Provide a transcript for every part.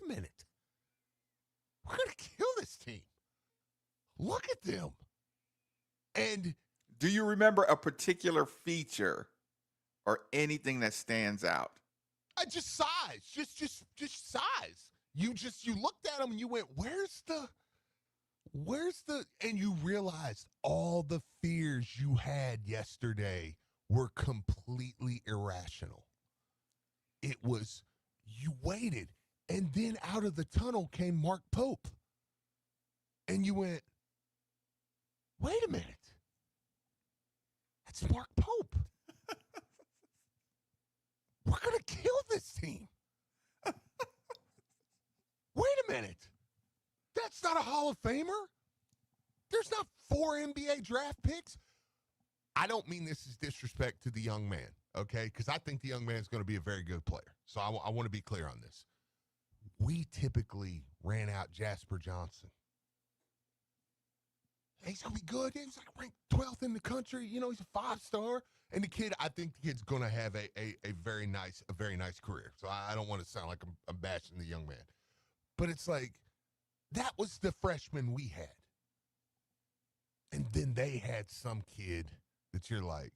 a minute. We're going to kill this team. Look at them. And do you remember a particular feature or anything that stands out? Just size. Just size. You looked at them and you went, where's the, and you realized all the fears you had yesterday were completely irrational. It was, you waited, and then out of the tunnel came Mark Pope. And you went, wait a minute. That's Mark Pope. We're going to kill this team. Wait a minute. That's not a Hall of Famer. There's not 4 NBA draft picks. I don't mean this as disrespect to the young man, okay? Because I think the young man is going to be a very good player. So I want to be clear on this. We typically ran out Jasper Johnson. He's going to be good. He's like ranked 12th in the country. You know, he's a 5-star. And I think the kid's going to have a very nice career. So I don't want to sound like I'm bashing the young man. But it's like, that was the freshman we had. And then they had some kid that you're like,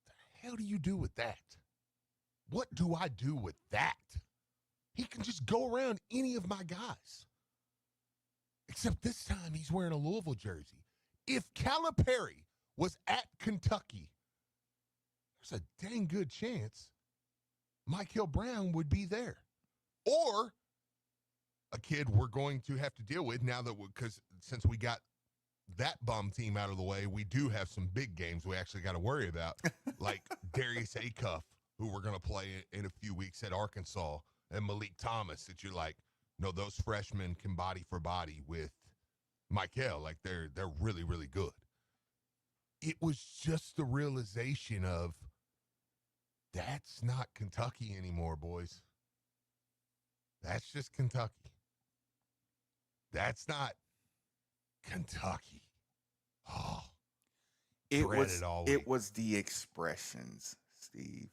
the hell do you do with that? What do I do with that? He can just go around any of my guys. Except this time he's wearing a Louisville jersey. If Calipari was at Kentucky, there's a dang good chance Mike Hill Brown would be there. Or a kid we're going to have to deal with now that because since we got that bum team out of the way, we do have some big games we actually got to worry about, like Darius Acuff, who we're going to play in a few weeks at Arkansas, and Malik Thomas, that you're like, no, those freshmen can body for body with Michael. Like, they're really, really good. It was just the realization of, that's not Kentucky anymore, boys. That's just Kentucky. That's not Kentucky. Oh, it was the expressions, Steve.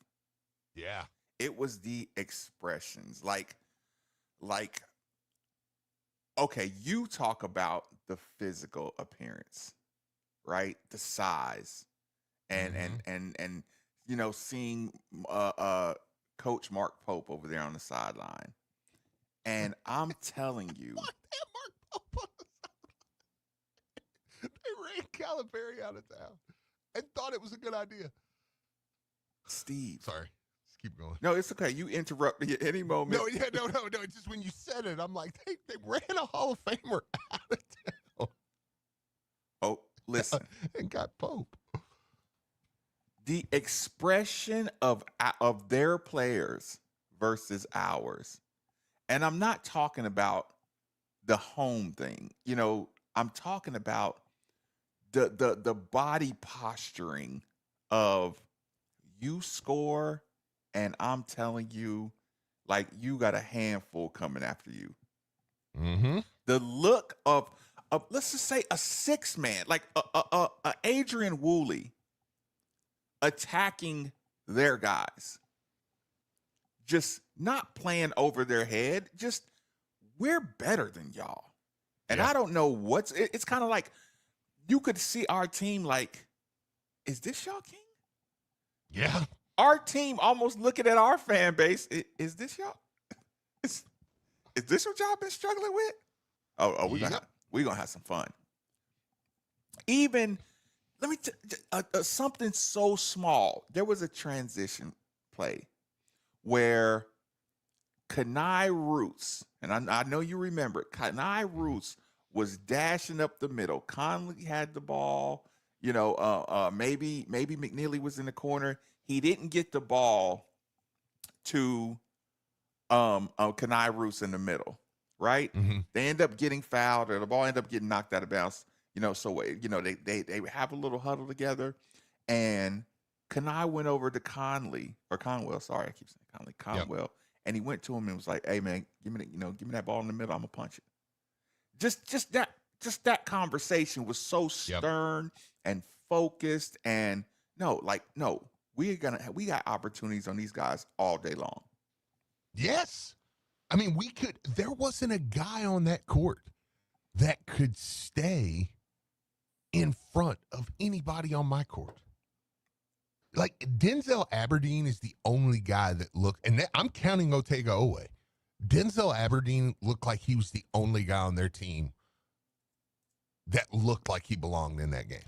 Yeah. It was the expressions. Like, okay, you talk about the physical appearance, right? The size. And you know, seeing Coach Mark Pope over there on the sideline. And I'm telling you, what? Mark Pope on the sideline. They ran Calipari out of town and thought it was a good idea. Steve. Sorry. Just keep going. No, it's okay. You interrupt me at any moment. No. It's just when you said it, I'm like, they ran a Hall of Famer out of town. Oh, listen. And got Pope. The expression of their players versus ours. And I'm not talking about the home thing. You know, I'm talking about the body posturing of, you score, and I'm telling you, like, you got a handful coming after you. Mm-hmm. The look of let's just say a 6-man, like a Adrian Woolley, attacking their guys, just not playing over their head, just, we're better than y'all. And I don't know it's kind of like, you could see our team like, is this y'all king? Yeah. Our team almost looking at our fan base, is this y'all? Is this what y'all been struggling with? Oh, we're gonna have some fun. Even, let me something so small. There was a transition play where Kenai Roots, and I know you remember it, Kenai Roots was dashing up the middle. Conley had the ball. You know, maybe McNeely was in the corner. He didn't get the ball to Kenai Roots in the middle, right? Mm-hmm. They end up getting fouled, or the ball end up getting knocked out of bounds. You know, so you know, they have a little huddle together, and Kenai went over to Conwell. Sorry, I keep saying Conwell, and he went to him and was like, "Hey man, give me that ball in the middle. I'm gonna punch it." Just that conversation was so stern and focused, and no, we got opportunities on these guys all day long. Yes. I mean, there wasn't a guy on that court that could stay in front of anybody on my court. Like, Denzel Aberdeen is the only guy that looked, and I'm counting Otega Owe. Denzel Aberdeen looked like he was the only guy on their team that looked like he belonged in that game.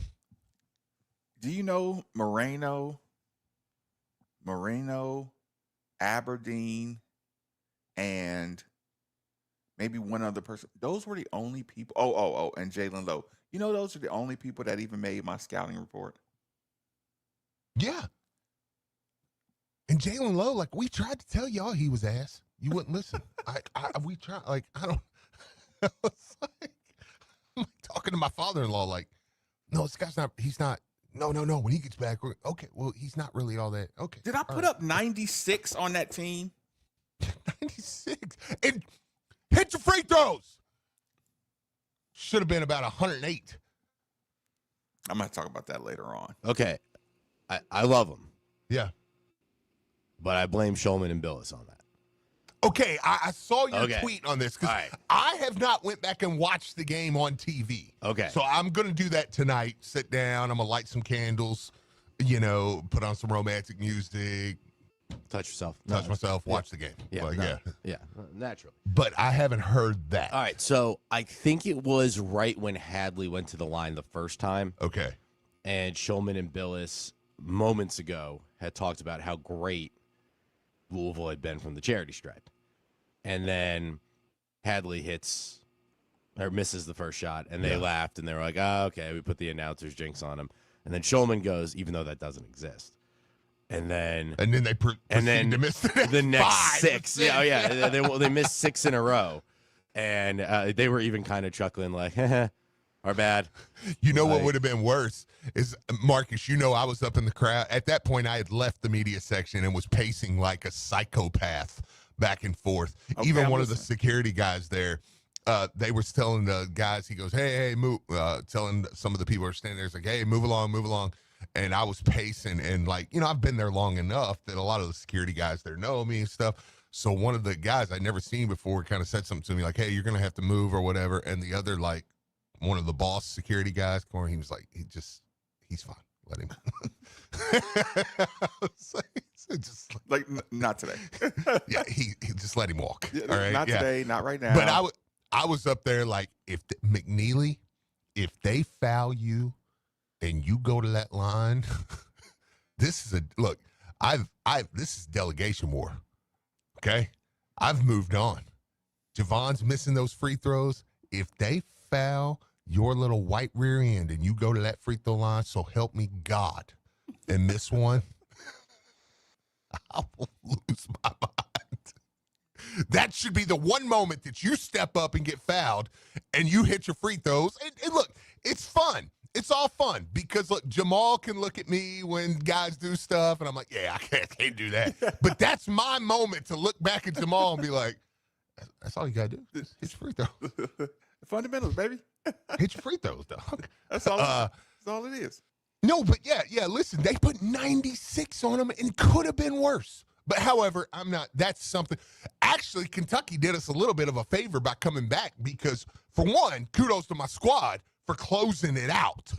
Do you know Moreno, Aberdeen, and maybe one other person? Those were the only people. Oh, and Jalen Lowe. You know, those are the only people that even made my scouting report. Yeah. And Jalen Lowe, like, we tried to tell y'all he was ass. You wouldn't listen. We tried, like, I don't. I was like, I'm talking to my father-in-law, like, no, this guy's not. He's not. No. When he gets back, okay. Well, he's not really all that. Okay. Did I put up 96 on that team? 96 and hit your free throws. Should have been about 108. I'm gonna talk about that later on. Okay, I love him. Yeah, but I blame Shulman and Billis on that. Okay, I saw your tweet on this because I have not went back and watched the game on TV. Okay. So I'm going to do that tonight. Sit down. I'm going to light some candles, put on some romantic music. Touch yourself. Touch myself, watch the game. Yeah, yeah, naturally. But I haven't heard that. All right, so I think it was right when Hadley went to the line the first time. Okay. And Shulman and Billis moments ago had talked about how great Louisville had been from the charity stripe. And then Hadley misses the first shot, and they laughed, and they were like, oh, okay, we put the announcer's jinx on him. And then Shulman goes, even though that doesn't exist. And then they proceed to miss the next five, six. Yeah. They missed 6 in a row. And they were even kind of chuckling like, our bad. What would have been worse is, Marcus, I was up in the crowd. At that point, I had left the media section and was pacing like a psychopath back and forth. Okay, Even one listening. of the security guys there, they were telling the guys, he goes, hey, move, telling some of the people who are standing there, it's like, hey, move along. And I was pacing, and I've been there long enough that a lot of the security guys there know me and stuff. So one of the guys I'd never seen before kind of said something to me like, hey, you're going to have to move or whatever. And the other, one of the boss security guys, he was like, he's fine. Let him. Not today. Yeah, he just let him walk. Yeah, all right? Not today, not right now. But I was up there McNeely, if they foul you and you go to that line, this is this is delegation war. Okay? I've moved on. Javon's missing those free throws. If they foul your little white rear end and you go to that free throw line, so help me God, and miss one, I will lose my mind. That should be the one moment that you step up and get fouled and you hit your free throws. And look, it's fun. It's all fun because, look, Jamal can look at me when guys do stuff, and I'm like, yeah, I can't do that. But that's my moment to look back at Jamal and be like, that's all you got to do. Hit your free throws. Fundamentals, baby. Hit your free throws, dog. That's all it is. No, but yeah, listen, they put 96 on them and could have been worse. But however, that's something. Actually, Kentucky did us a little bit of a favor by coming back because, for one, kudos to my squad for closing it out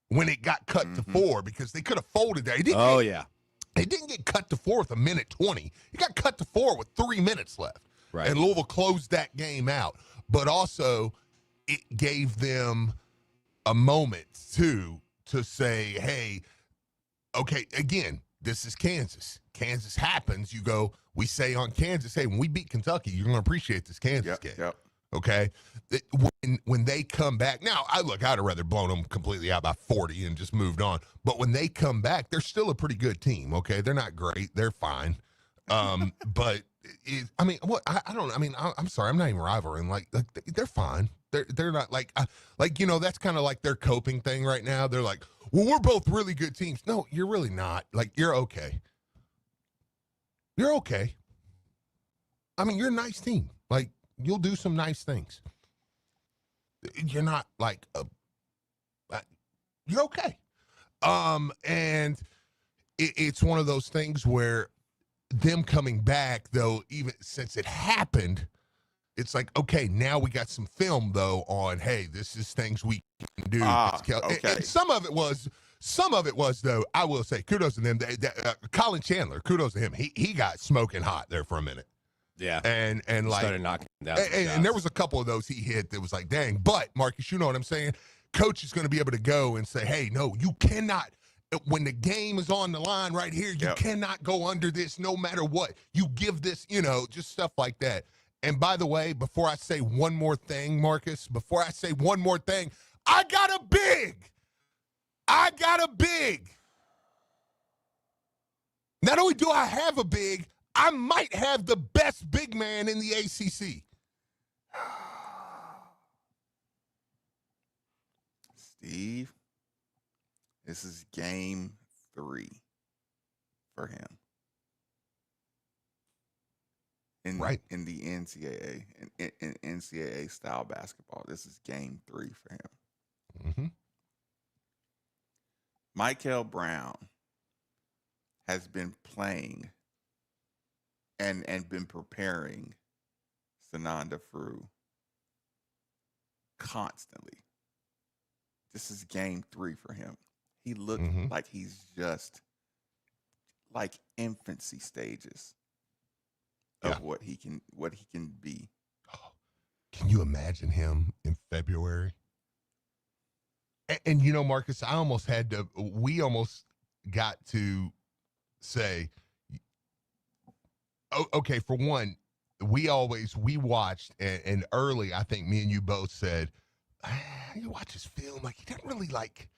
when it got cut to 4 because they could have folded there. They didn't get cut to 4 with a minute 20. It got cut to 4 with 3 minutes left. Right. And Louisville closed that game out. But also, it gave them a moment, too, to say, hey, okay, again, this is Kansas. Kansas happens. We say on Kansas, hey, when we beat Kentucky, you're going to appreciate this Kansas game. Yep. Okay? When they come back, now, I'd have rather blown them completely out by 40 and just moved on. But when they come back, they're still a pretty good team, okay? They're not great. They're fine. But, I'm sorry. I'm not even rivaling. They're fine. They're not that's kind of like their coping thing right now. They're like, well, we're both really good teams. No, you're really not. You're okay. You're okay. I mean, you're a nice team. You'll do some nice things. You're not you're okay. And it's one of those things where them coming back, though, even since it happened, it's like, okay, now we got some film, though, on, hey, this is things we can do. Okay. And some of it was, though, I will say, kudos to them. Colin Chandler, kudos to him. He got smoking hot there for a minute. Yeah. And like, started knocking down and there was a couple of those he hit that was like, dang. But, Marcus, you know what I'm saying? Coach is going to be able to go and say, hey, no, you cannot. When the game is on the line right here, you cannot go under this no matter what. You give this, just stuff like that. And by the way, before I say one more thing, Marcus, I got a big. Not only do I have a big, I might have the best big man in the ACC. Steve, this is game 3 for him. In the NCAA, in NCAA style basketball, this is game 3 for him. Mm-hmm. Michael Brown has been playing and been preparing Sananda Frew constantly. This is game 3 for him. He looked like he's just like infancy stages of what he can be. Oh, can you imagine him in February? And Marcus, we almost got to say, okay, for one, we watched and early, I think me and you both said, you watch his film, like he didn't really like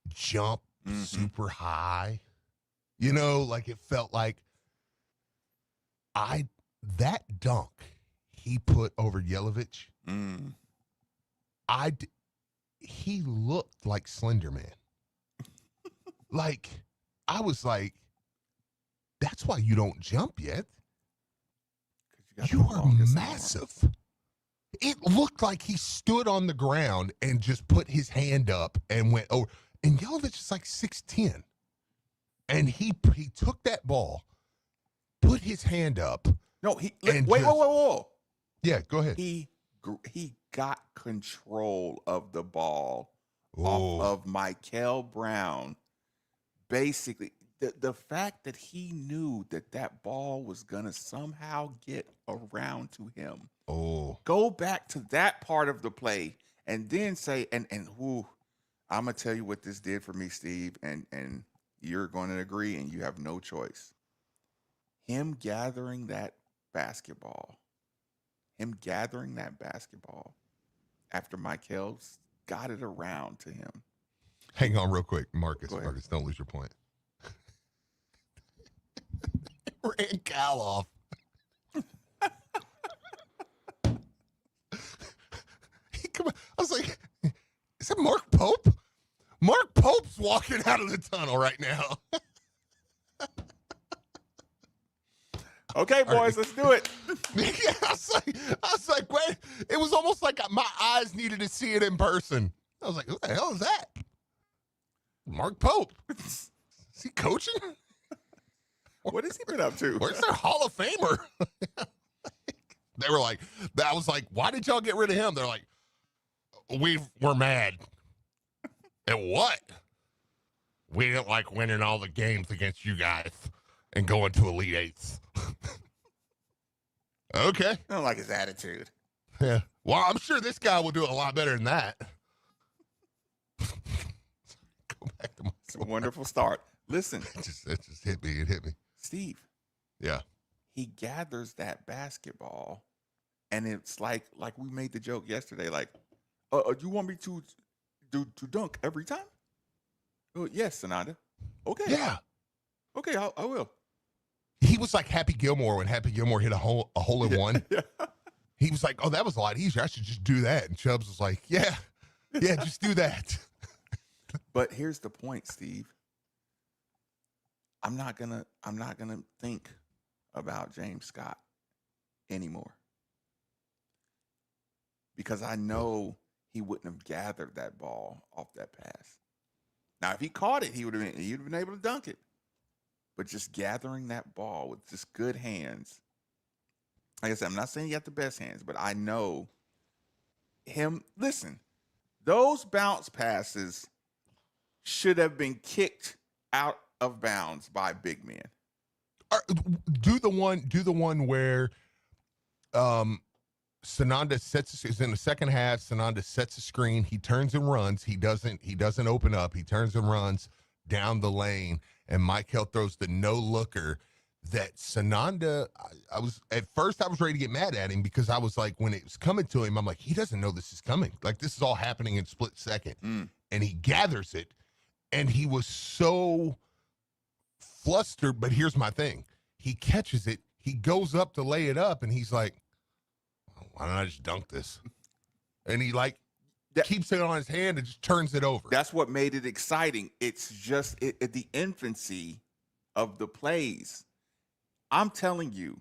jump super high. Like it felt like that dunk he put over Yelovich, he looked like Slender Man. Like, I was like, that's why you don't jump yet. You are massive. It looked like he stood on the ground and just put his hand up and went over. And Yelovich is like 6'10". And he took that ball, put his hand up. No, whoa. Yeah, go ahead. He got control of the ball off of Michael Brown. Basically, the fact that he knew that ball was going to somehow get around to him. Go back to that part of the play and then say, I'm going to tell you what this did for me, Steve, and you're going to agree and you have no choice. Him gathering that basketball after Michael's got it around to him. Hang on real quick, Marcus, don't lose your point. Ran Cal off. I was like, is that Mark Pope? Mark Pope's walking out of the tunnel right now. Okay, boys, let's do it. Yeah, I was like, wait. It was almost like my eyes needed to see it in person. I was like, who the hell is that? Mark Pope. Is he coaching? What has he been up to? Where's their Hall of Famer? They were like, I was like, why did y'all get rid of him? They're like, we're mad. At what? We didn't like winning all the games against you guys and going to Elite Eights. Okay. I don't like his attitude. Yeah. Well, I'm sure this guy will do it a lot better than that. Go back to my It's a wonderful start. Listen. It just hit me. It hit me. Steve. Yeah. He gathers that basketball, and it's like we made the joke yesterday, like, you want me to dunk every time? Oh, yes, Sananda. Okay. Yeah. Okay, I will. He was like Happy Gilmore when Happy Gilmore hit a hole in one. Yeah. He was like, oh, that was a lot easier. I should just do that. And Chubbs was like, yeah, just do that. But here's the point, Steve. I'm not gonna think about James Scott anymore. Because I know he wouldn't have gathered that ball off that pass. Now, if he caught it, he would have been able to dunk it. but just gathering that ball with just good hands. Like I said, I'm not saying he got the best hands, but I know him. Listen, those bounce passes should have been kicked out of bounds by big men. Do the one where Sananda is in the second half. Sananda sets a screen. He turns and runs. He doesn't open up. He turns and runs down the lane, and Michael throws the no looker. That Sananda, I was ready to get mad at him because I was like, when it was coming to him, I'm like, he doesn't know this is coming. Like, this is all happening in split second, and he gathers it, and he was so flustered. But here's my thing: he catches it, he goes up to lay it up, and he's like, why don't I just dunk this? And he keeps it on his hand and just turns it over. That's what made it exciting. It's just at the infancy of the plays. I'm telling you,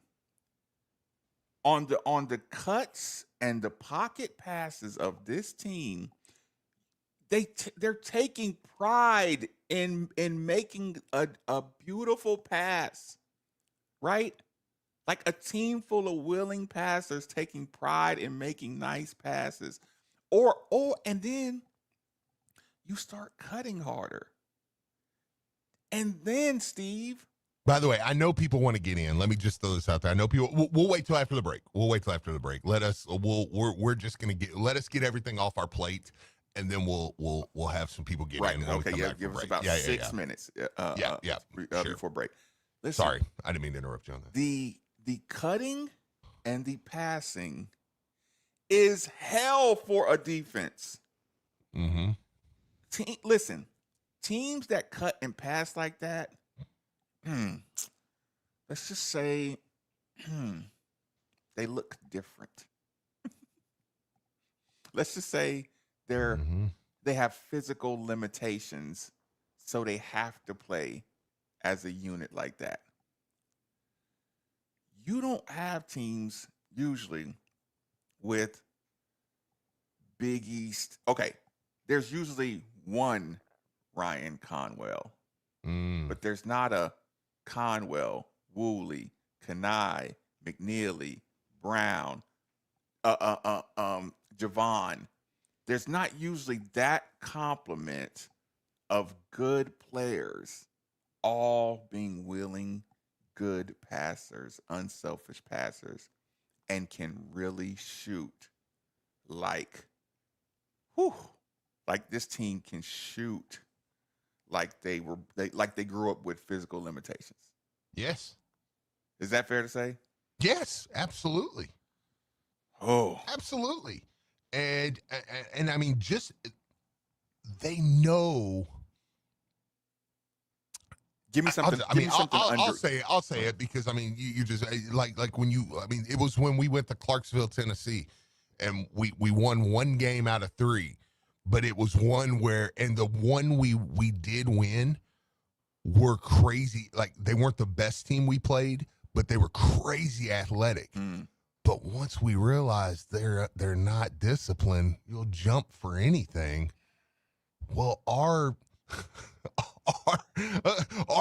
on the cuts and the pocket passes of this team, they're taking pride in making a beautiful pass, right? Like a team full of willing passers taking pride in making nice passes. And then you start cutting harder. And then, Steve. By the way, I know people want to get in. Let me just throw this out there. I know people. We'll wait till after the break. We're just gonna let us get everything off our plate, and then we'll have some people get in. Okay. Yeah. Give us about 6 minutes. Before break. Listen, sorry, I didn't mean to interrupt you on that. The cutting and the passing is hell for a defense. Mm-hmm. Listen, teams that cut and pass like that. Let's just say they look different. Let's just say they have physical limitations, so they have to play as a unit like that. You don't have teams usually with Big East. Okay, there's usually one Ryan Conwell, but there's not a Conwell, Woolley, Kanai, McNeely, Brown, Javon. There's not usually that complement of good players, all being willing, good passers, unselfish passers, and can really shoot like this team can shoot like they grew up with physical limitations. Yes. Is that fair to say? Yes, absolutely. Oh, absolutely. And I mean, just they know. Give me something. I'll say it because I mean, you just like when you. I mean, it was when we went to Clarksville, Tennessee, and we won one game out of 3, but it was one where, and the one we did win were crazy. Like, they weren't the best team we played, but they were crazy athletic. But once we realized they're not disciplined, you'll jump for anything. Well, our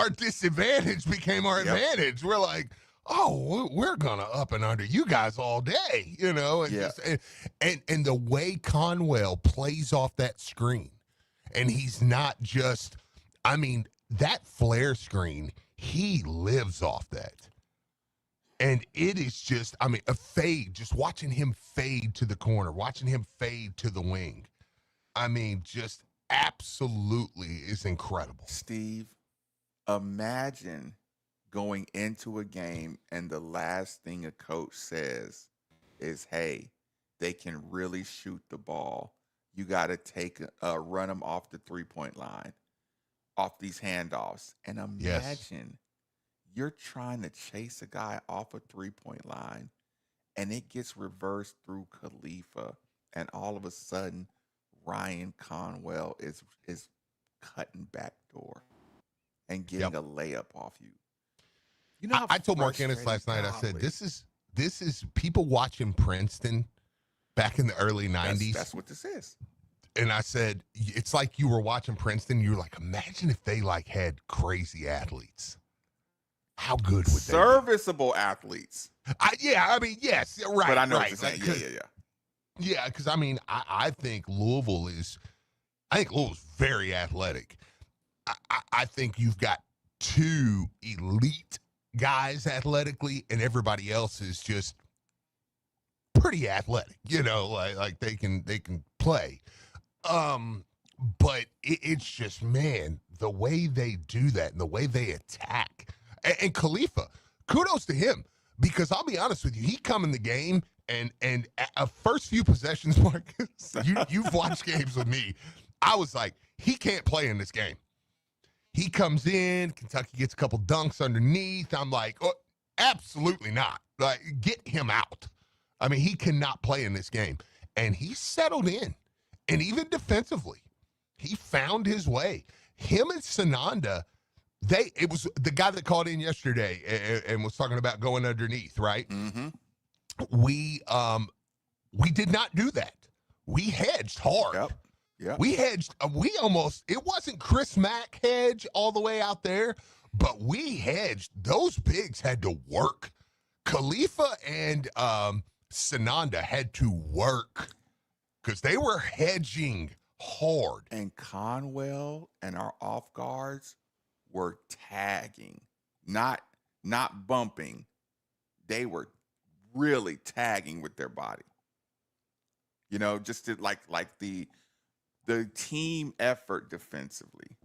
disadvantage became our advantage. We're like, oh, we're gonna up and under you guys all day, you know. And the way Conwell plays off that screen, and he's not just, I mean, that flare screen, he lives off that. And it is just, I mean, a fade, just watching him fade to the corner, watching him fade to the wing. I mean, just absolutely is incredible. Steve, imagine going into a game and the last thing a coach says is, hey, they can really shoot the ball. You got to run them off the 3-point line, off these handoffs. And imagine you're trying to chase a guy off a 3-point line and it gets reversed through Khalifa, and all of a sudden Ryan Conwell is cutting backdoor and getting a layup off you. You know, I told Mark Ennis last night, I said, this is people watching Princeton back in the early 90s. That's what this is. And I said, it's like you were watching Princeton. You were like, imagine if they like had crazy athletes. How good would they be? Serviceable athletes. Yes, right. But I know right. what you're saying. Like, Yeah. Yeah, because I think Louisville's very athletic. I think you've got two elite guys athletically, and everybody else is just pretty athletic. Like they can play. But it's just, man, the way they do that and the way they attack. And Khalifa, kudos to him, because I'll be honest with you, he come in the game and first few possessions, Marcus, you've watched games with me. I was like, he can't play in this game. He comes in, Kentucky gets a couple dunks underneath. I'm like, oh, absolutely not. Like, get him out. I mean, he cannot play in this game. And he settled in. And even defensively, he found his way. Him and Sananda, it was the guy that called in yesterday and was talking about going underneath, right? Mm-hmm. We did not do that. We hedged hard. Yep. We hedged. It wasn't Chris Mack hedge all the way out there, but we hedged. Those bigs had to work. Khalifa and Sananda had to work because they were hedging hard. And Conwell and our off guards were tagging, not bumping. They were really tagging with their body. Just to, like the team effort defensively.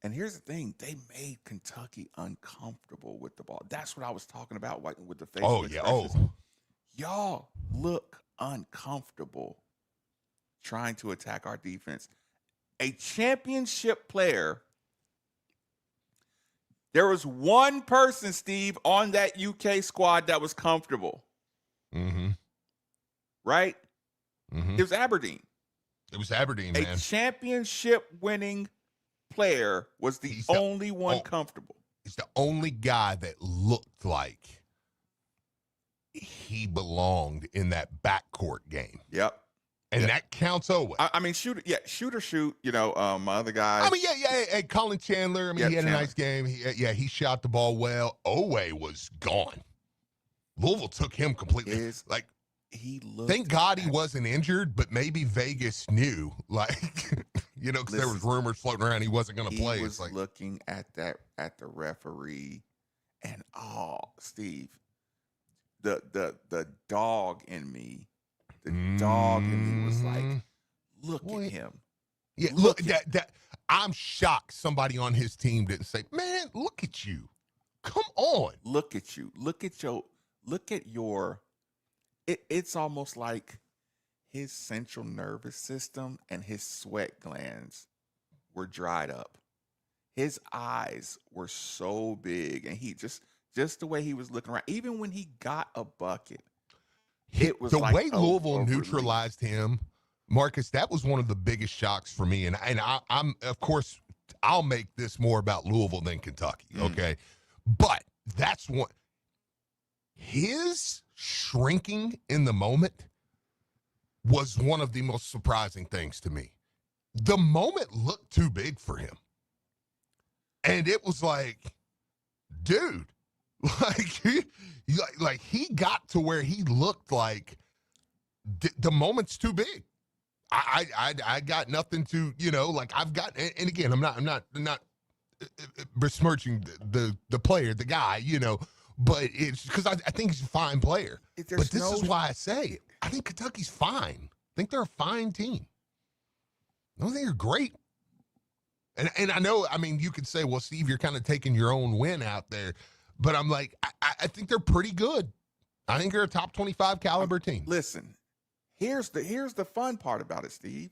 And here's the thing, they made Kentucky uncomfortable with the ball. That's what I was talking about with the facial expressions. Y'all look uncomfortable trying to attack our defense. A championship player. There was one person, Steve, on that UK squad that was comfortable. Mm-hmm. Right? Mm-hmm. It was Aberdeen. It was Aberdeen, man. A championship-winning player was the only one comfortable. He's the only guy that looked like he belonged in that backcourt game. Yep. And that counts Owe. I mean, shoot. My other guy. I mean, Hey, Colin Chandler. I mean, he had a nice game. He shot the ball well. Owe was gone. Louisville took him completely. He looked. Thank God he wasn't injured, but maybe Vegas knew, because there was rumors floating around he wasn't going to play. He was looking at the referee, and Steve, the dog in me. The dog in me was like, look at him. Yeah, look that. I'm shocked somebody on his team didn't say, man, look at you. Come on. Look at you. Look at your. It's almost like his central nervous system and his sweat glands were dried up. His eyes were so big, and he just the way he was looking around, even when he got a bucket. It was the like way Louisville neutralized him, Marcus. That was one of the biggest shocks for me. And I'm of course I'll make this more about Louisville than Kentucky. Okay, but that's one. His shrinking in the moment was one of the most surprising things to me. The moment looked too big for him, and it was like, dude. He got to where he looked like the moment's too big. I got nothing to, I've got, and again, I'm not besmirching the player, the guy, but it's because I think he's a fine player. But this is why I say it. I think Kentucky's fine. I think they're a fine team. I don't think they're great. And I know, you could say, well, Steve, you're kind of taking your own win out there. But I'm like, I think they're pretty good. I think they're a top 25 caliber team. Listen, here's the fun part about it, Steve.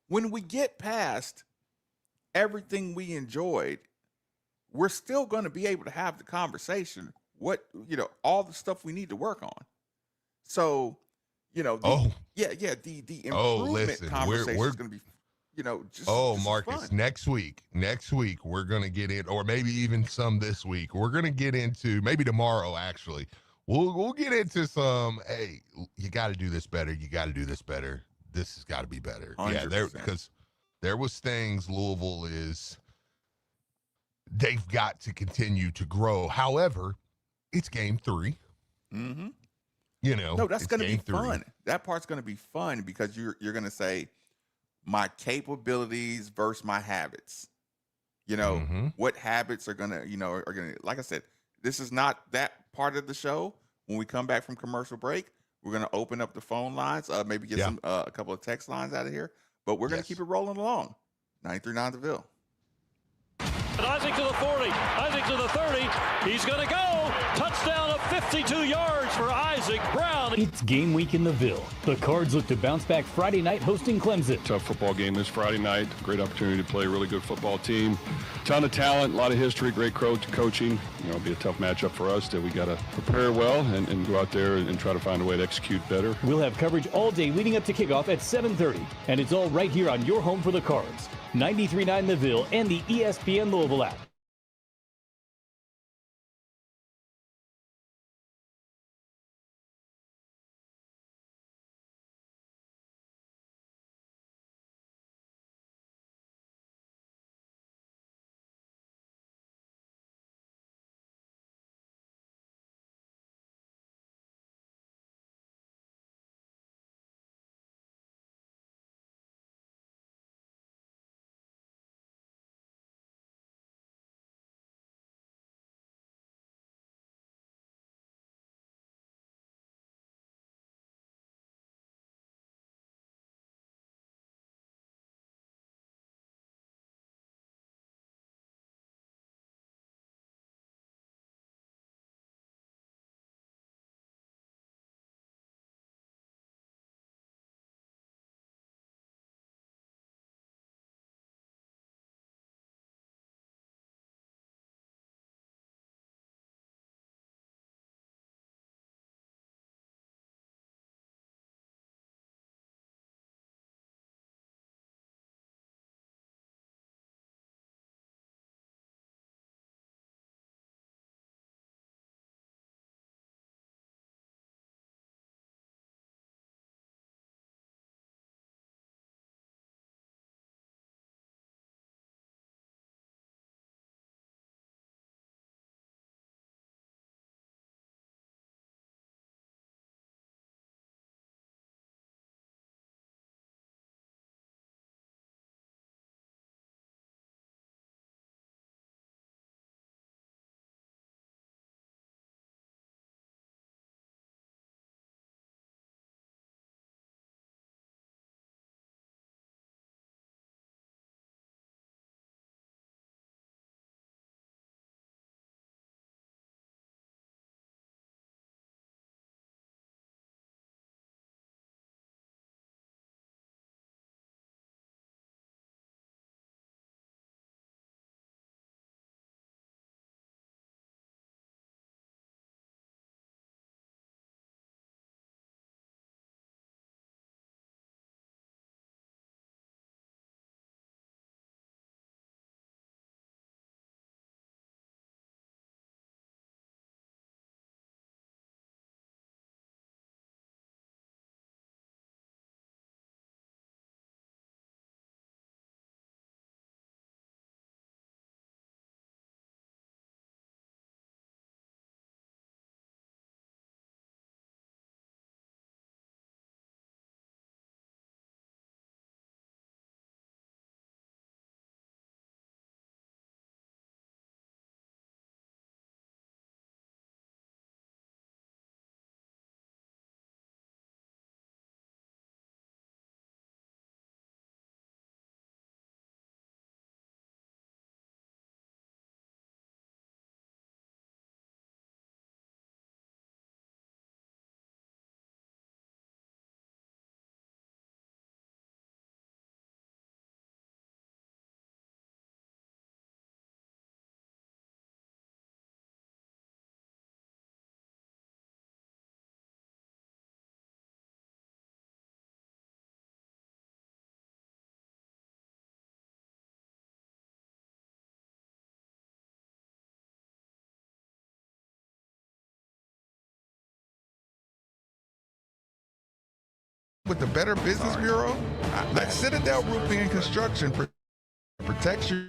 When we get past everything we enjoyed, we're still going to be able to have the conversation. All the stuff we need to work on. So, the improvement conversation is going to be. Marcus, fun. next week we're going to get in, or maybe even some this week. We're going to get into, maybe tomorrow actually. We'll get into some, hey, you got to do this better. You got to do this better. This has got to be better. 100%. Yeah, because there was things Louisville is they've got to continue to grow. However, it's game 3. Mm-hmm. You know, No, that's it's going to be game 3. fun. That part's going to be fun because you're going to say my capabilities versus my habits. You know, what habits are going to, are going to, like I said, this is not that part of the show. When we come back from commercial break, we're going to open up the phone lines, maybe get some a couple of text lines out of here, but we're going to keep it rolling along. 93.9 The Ville. Isaac to the 40, Isaac to the 30, he's going to go. Touchdown of 52 yards for Isaac Brown. It's game week in the Ville. The Cards look to bounce back Friday night hosting Clemson. Tough football game this Friday night. Great opportunity to play a really good football team. Ton of talent, a lot of history, great coaching. It'll be a tough matchup for us that we got to prepare well and go out there and try to find a way to execute better. We'll have coverage all day leading up to kickoff at 7:30, and it's all right here on your home for the Cards. 93.9 The Ville and the ESPN Louisville app. With the Better Business Bureau, let Citadel Roofing and Construction protect your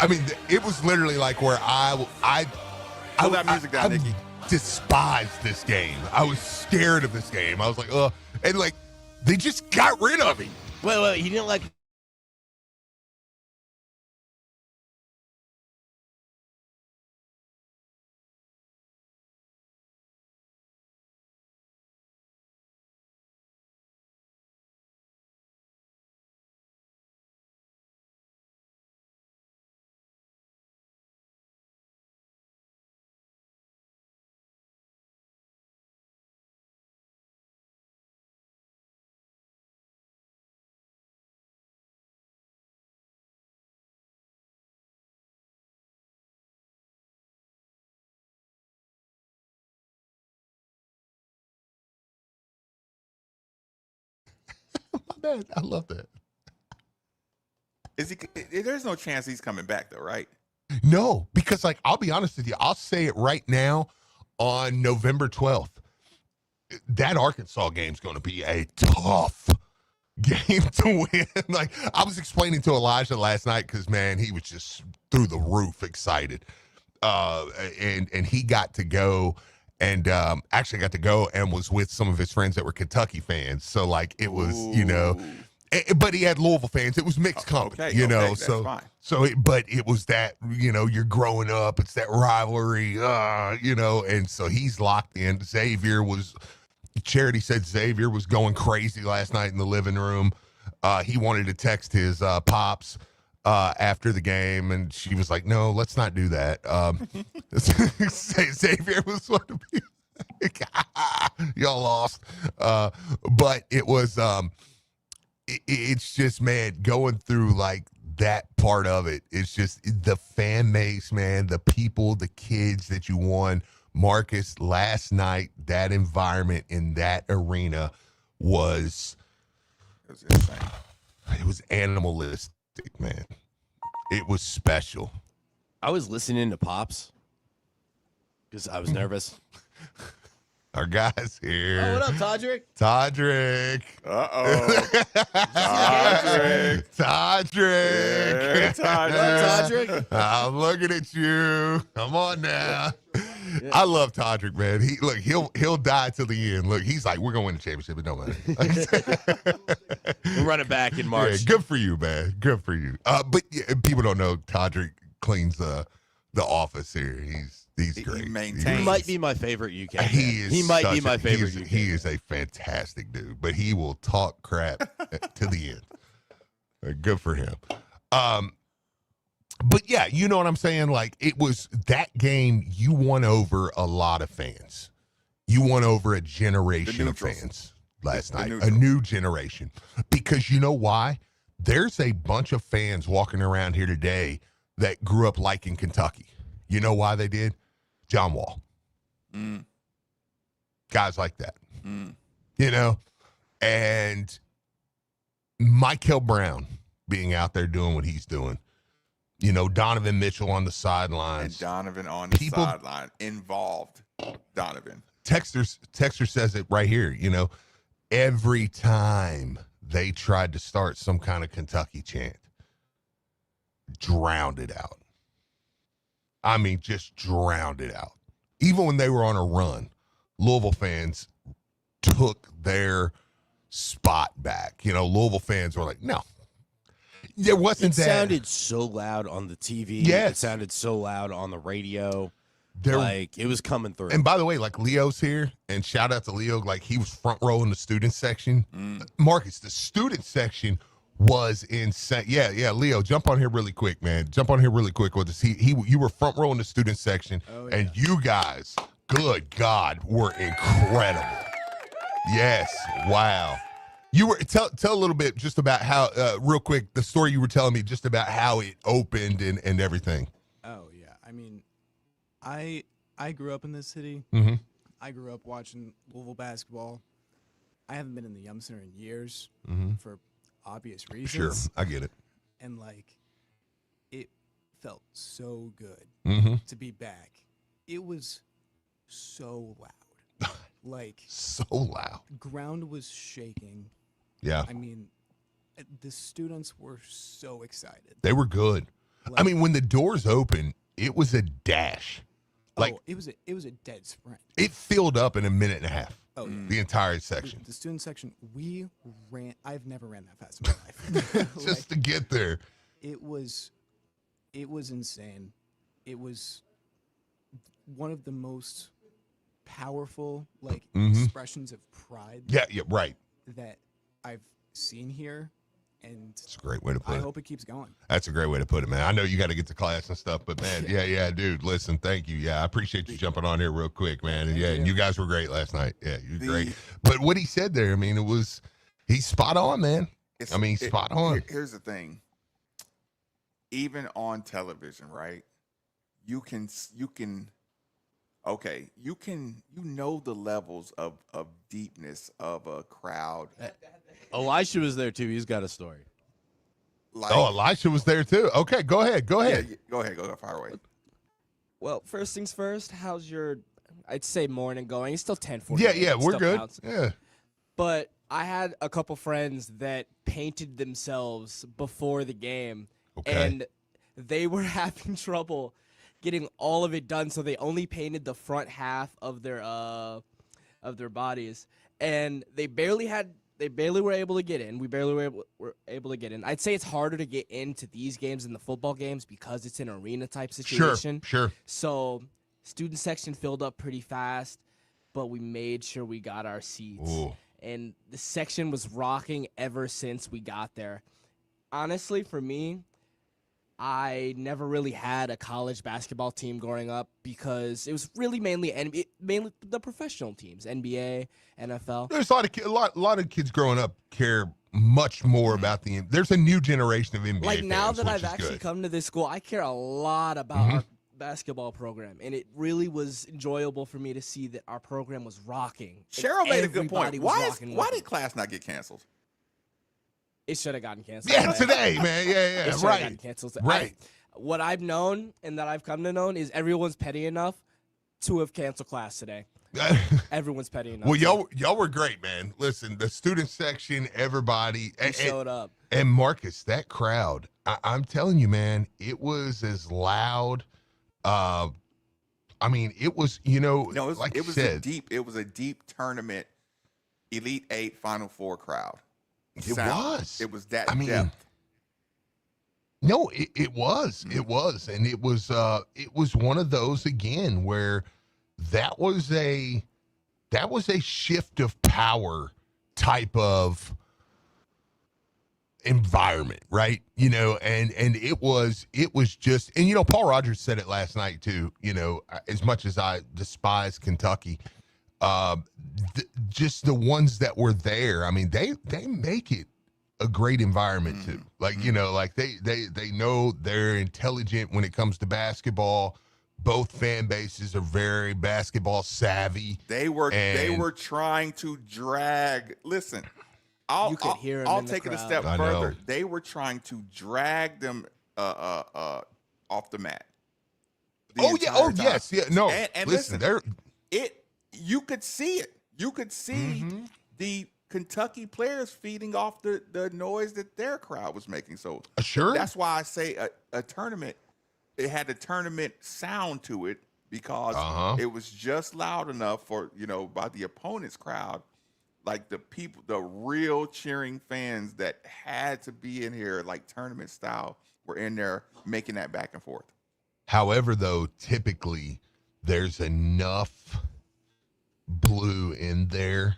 I mean, it was literally like where Pull that music down, Nikki. despised this game. I was scared of this game. I was like, and like they just got rid of him. Wait, he didn't like. Man, I love that. Is he? There's no chance he's coming back, though, right? No, because like I'll be honest with you, I'll say it right now. On November 12th, that Arkansas game's going to be a tough game to win. Like I was explaining to Elijah last night because man, he was just through the roof excited, and he got to go. And actually got to go and was with some of his friends that were Kentucky fans. So, like, it was, but he had Louisville fans. It was mixed company, that's fine. But it was that, you're growing up. It's that rivalry, and so he's locked in. Charity said Xavier was going crazy last night in the living room. He wanted to text his pops after the game, and she was like, no, let's not do that. Xavier was one to be like, y'all lost. But it was, it's just, man, going through like that part of it. It's just the fan base, man, the people, the kids that you won. Marcus, last night, that environment in that arena was insane. It was animalistic, man. It was special. I was listening to Pops because I was nervous. Our guy's here. Oh, what up, Todrick? Todrick. Uh-oh. Todrick. Todrick. I'm looking at you. Come on now. Yeah. I love Todrick, man. He'll die till the end. Look, he's like, we're gonna win the championship. It don't matter. We'll run it back in March. Yeah, good for you, man. Good for you. But yeah, people don't know Todrick cleans the office here. He's great. He might be my favorite UK. He might be my favorite UK. He is a fantastic dude, but he will talk crap to the end. Good for him. But yeah, you know what I'm saying? Like, it was that game, you won over a lot of fans. You won over a generation of fans last night, a new generation. Because you know why? There's a bunch of fans walking around here today that grew up liking Kentucky. You know why they did? John Wall. Guys like that. And Michael Brown being out there doing what he's doing. Donovan Mitchell on the sidelines. And Donovan on the sideline. Involved Donovan. Texter says it right here. Every time they tried to start some kind of Kentucky chant, drowned it out. I mean, just drowned it out. Even when they were on a run, Louisville fans took their spot back. Louisville fans were like, no. There wasn't that. It sounded so loud on the TV. Yes. It sounded so loud on the radio. It was coming through. And by the way, like Leo's here, and shout out to Leo, like he was front row in the student section. Marcus, the student section was insane. Yeah, Leo, jump on here really quick, man. Jump on here really quick with us. You were front row in the student section, and you guys, good God, were incredible. Yes, wow. You were tell a little bit just about how real quick the story you were telling me just about how it opened and everything. Oh yeah, I mean, I grew up in this city. Mm-hmm. I grew up watching Louisville basketball. I haven't been in the Yum Center in years for obvious reasons. Sure, I get it. And it felt so good to be back. It was so loud, so loud. Ground was shaking. Yeah. I mean, the students were so excited. They were good. I mean, when the doors open, it was a dash. Like it was a dead sprint. it filled up in a minute and a half. Oh, yeah. The entire section. The student section, we ran. I've never ran that fast in my life. Just to get there. It was insane. It was one of the most powerful expressions of pride. Yeah, right. That I've seen here, and It's a great way to put I it. hope it keeps going. That's a great way to put it, man. I know you got to get to class and stuff, but man, yeah, dude. Listen, thank you. Yeah, I appreciate you jumping on here real quick, man. And and you guys were great last night. Yeah, you were great. But what he said there, I mean, he's spot on, man. Spot on. Here's the thing. Even on television, right? You know the levels of deepness of a crowd. Elisha was there too. He's got a story. Like, Elisha was there too. Okay, go ahead. Yeah, go ahead. Go fire away. Well, first things first, how's your, I'd say morning going? It's still 10:40. Yeah, we're good. Counts. Yeah. But I had a couple friends that painted themselves before the game, and they were having trouble getting all of it done, so they only painted the front half of their bodies, and they barely were able to get in. We barely were able to get in. I'd say it's harder to get into these games than the football games because it's an arena type situation. Sure. So student section filled up pretty fast, but we made sure we got our seats. Ooh. And the section was rocking ever since we got there. Honestly, for me, I never really had a college basketball team growing up because it was really mainly the professional teams, NBA, NFL. There's a lot of kids growing up care much more about there's a new generation of NBA Like now fans, that which I've is actually good. come to this school, I care a lot about our basketball program, and it really was enjoyable for me to see that our program was rocking. Cheryl made a good point. Everybody was Why rocking with did it. class not get canceled? It should have gotten canceled. Yeah, today, man. It Yeah, should have right. gotten canceled. Right. What I've known and that I've come to know is everyone's petty enough to have canceled class today. Everyone's petty enough. Well, y'all were great, man. Listen, the student section, everybody showed up. And Marcus, that crowd, I'm telling you, man, it was as loud. I mean, it was, like it was a deep tournament, Elite Eight, Final Four crowd. It was. It was that No, depth. it was. It was. And it was one of those again where that was a shift of power type of environment, right? And it was just, and Paul Rogers said it last night too, as much as I despise Kentucky, just the ones that were there, I mean, they make it a great environment too. Like, like they know they're intelligent when it comes to basketball. Both fan bases are very basketball savvy. They were trying to drag. Listen, You could hear 'em I'll in the take it a crowd. step I further. know. They were trying to drag them off the mat. the Oh yeah. entire Oh time. yes. Yeah. No. And listen, they're you could see it. You could see the Kentucky players feeding off the noise that their crowd was making. So sure. that's why I say a tournament. It had a tournament sound to it because it was just loud enough for by the opponent's crowd, like the people, the real cheering fans that had to be in here, like tournament style, were in there making that back and forth. However, though, typically there's enough blue in there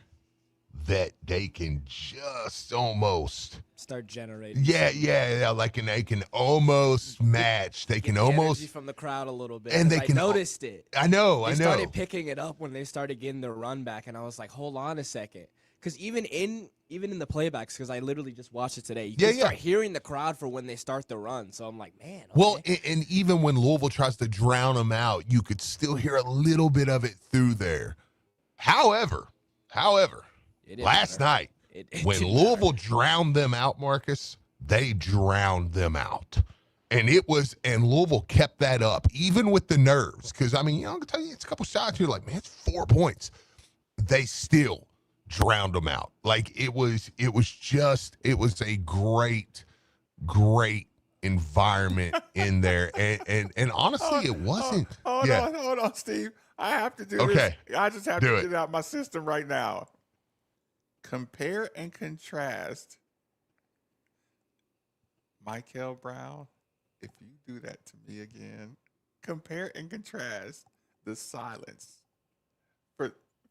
that they can just almost start generating. Yeah. Like, and they can almost match. They can the almost energy from the crowd a little bit. and they I can noticed it. I know. They started picking it up when they started getting their run back, and I was like, hold on a second, because even in the playbacks, because I literally just watched it today, you can start hearing the crowd for when they start the run. So I'm like, man. Okay. Well, and even when Louisville tries to drown them out, you could still hear a little bit of it through there. However, last night, when Louisville drowned them out, Marcus, they drowned them out. And Louisville kept that up, even with the nerves. Because, I mean, I can tell you, it's a couple shots, you're like, man, it's 4 points. They still drowned them out. Like, it was a great environment in there. And honestly, it wasn't. Hold on, Steve. I have to do Okay. this. I just have Do to it. get it out my system right now. Compare and contrast Michael Brown. If you do that to me again, compare and contrast the silence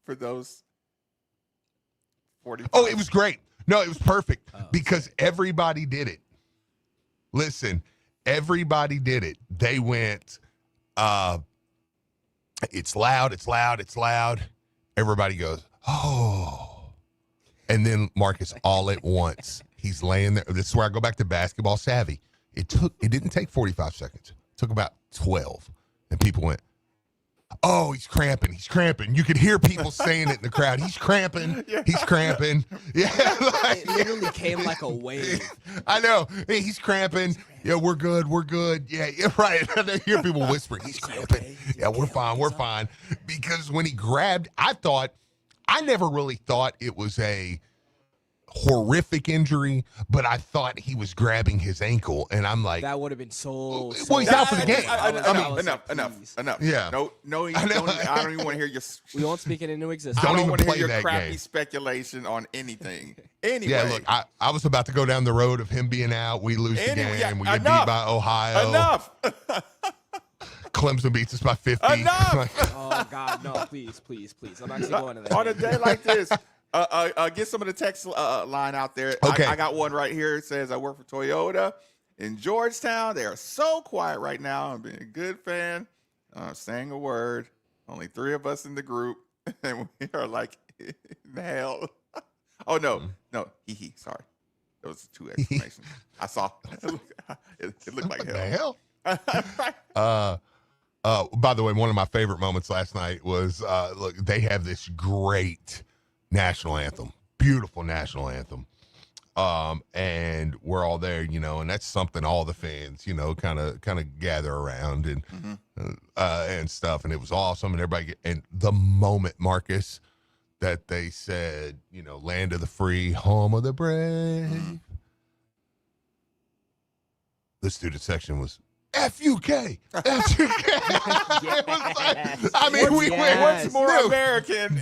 for those 40. Oh, it was great. No, it was perfect because everybody did it. Listen, everybody did it. They went, it's loud, it's loud, it's loud. Everybody goes, oh. And then Marcus, all at once, he's laying there. This is where I go back to basketball savvy. It didn't take 45 seconds. It took about 12. And people went, oh, he's cramping. He's cramping. You could hear people saying it in the crowd. He's cramping. He's cramping. Yeah. It literally came like a wave. I know. Hey, he's cramping. Yeah, we're good. We're good. Yeah, right. I hear people whispering, he's cramping. Yeah, we're fine. We're fine. Because when he grabbed, I never really thought it was a horrific injury, but I thought he was grabbing his ankle, and I'm like, that would have been so. Well, he's out for the game. Enough. Yeah. No, I don't even want to hear your. We won't speak it into existence. Don't I don't even want to play hear your that crappy game. speculation on anything. Anyway, yeah, look, I was about to go down the road of him being out. We lose the game. We get beat by Ohio. Enough. Clemson beats us by 50. Enough. Oh God, no! Please. I'm actually going to that. On a day like this, get some of the text line out there. Okay. I got one right here. It says, I work for Toyota in Georgetown. They are so quiet right now. I'm being a good fan. Saying a word. Only 3 of us in the group. And we are like, in hell. Oh, no. Sorry. There was 2 exclamations. I saw. It looked like hell. The hell? By the way, one of my favorite moments last night was, look, they have this great national anthem, beautiful national anthem. And we're all there, and that's something all the fans, kind of gather around and stuff. And it was awesome. And everybody, and the moment, Marcus, that they said, land of the free, home of the brave, the student section was, F-U-K. It was like, I mean, we went, what's more American?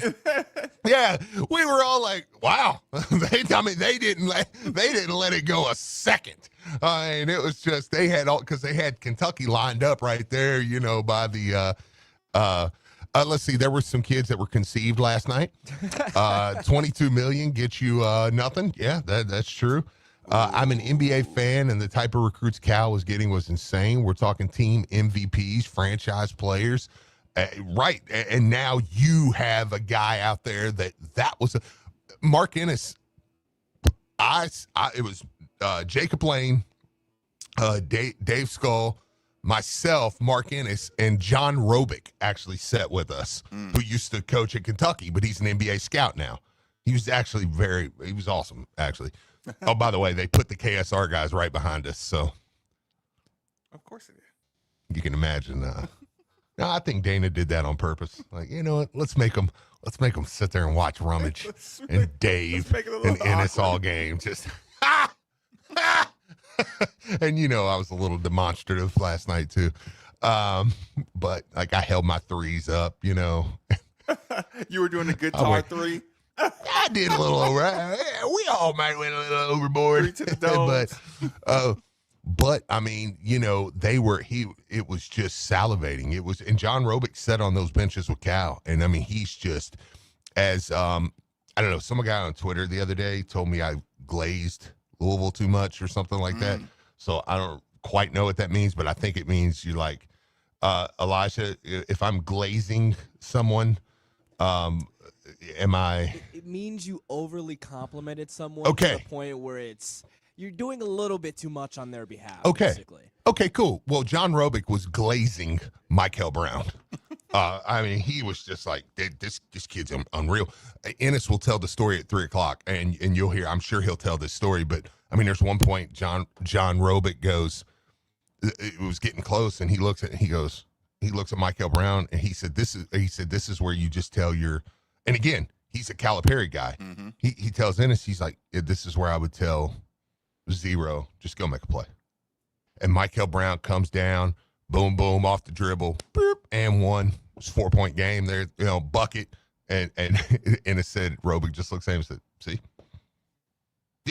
Yeah, we were all like, wow. They didn't let it go a second. And it was just, because they had Kentucky lined up right there, by the, let's see, there were some kids that were conceived last night. 22 million gets you nothing. Yeah, that's true. I'm an NBA fan, and the type of recruits Cal was getting was insane. We're talking team MVPs, franchise players. Right. And now you have a guy out there that was Mark Ennis. It was Jacob Lane, Dave Skull, myself, Mark Ennis, and John Robick actually sat with us, who used to coach at Kentucky, but he's an NBA scout now. He was actually he was awesome, actually. Oh, by the way, they put the KSR guys right behind us, so. Of course it is. You can imagine. No, I think Dana did that on purpose. Like, you know what? Let's make them sit there and watch Rummage and Dave and Ennis all game. Just, and I was a little demonstrative last night too. But like I held my threes up, You were doing a guitar 3. I did a little over. We all might went a little overboard. 3 to the dome. But I mean, it was just salivating. It was, and John Robick sat on those benches with Cal. And I mean, he's just as, I don't know, some guy on Twitter the other day told me I glazed Louisville too much or something like that. So I don't quite know what that means, but I think it means you like, Elijah, if I'm glazing someone, am I? It means you overly complimented someone Okay. to the point where you're doing a little bit too much on their behalf. Okay. Basically. Okay, cool. Well, John Robick was glazing Michael Brown. I mean, he was just like, this kid's unreal. Ennis will tell the story at 3:00, and you'll hear. I'm sure he'll tell this story. But I mean, there's one point John Robick goes. It was getting close, and he looks at Michael Brown, and he said, "This is where you just tell your." And again, he's a Calipari guy. He tells Ennis, he's like, "This is where I would tell Zero, just go make a play." and Michael Brown comes down, boom, boom, off the dribble, boop, and one. It's a 4-point game there, bucket. And it said, Roby just looks at him and said, see?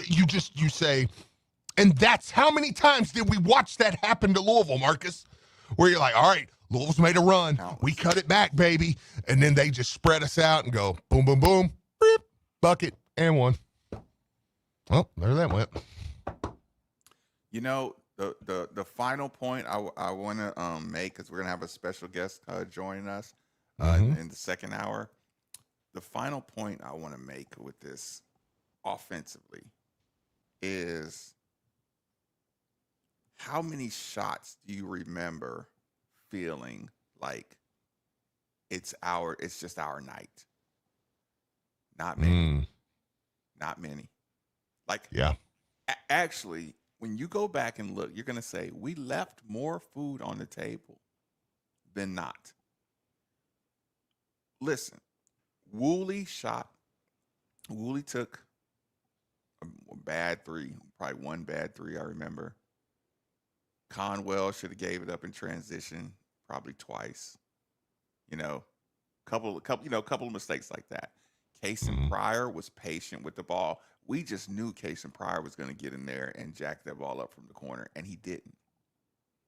You say, and that's how many times did we watch that happen to Louisville, Marcus? Where you're like, all right, Louisville's made a run. We cut it back, baby. And then they just spread us out and go boom, boom, boom, beep, bucket, and one. Well, there that went. The final point I want to make, because we're going to have a special guest joining us in the second hour. The final point I want to make with this offensively is, how many shots do you remember feeling like it's just our night? Not many. Not many. Like, yeah. Actually, when you go back and look, you're going to say, we left more food on the table than not. Listen, Woolley took a bad three, probably one bad three, I remember. Conwell should have gave it up in transition probably twice. Couple of mistakes like that. Cason Pryor was patient with the ball. We just knew Cason Pryor was going to get in there and jack that ball up from the corner, and he didn't.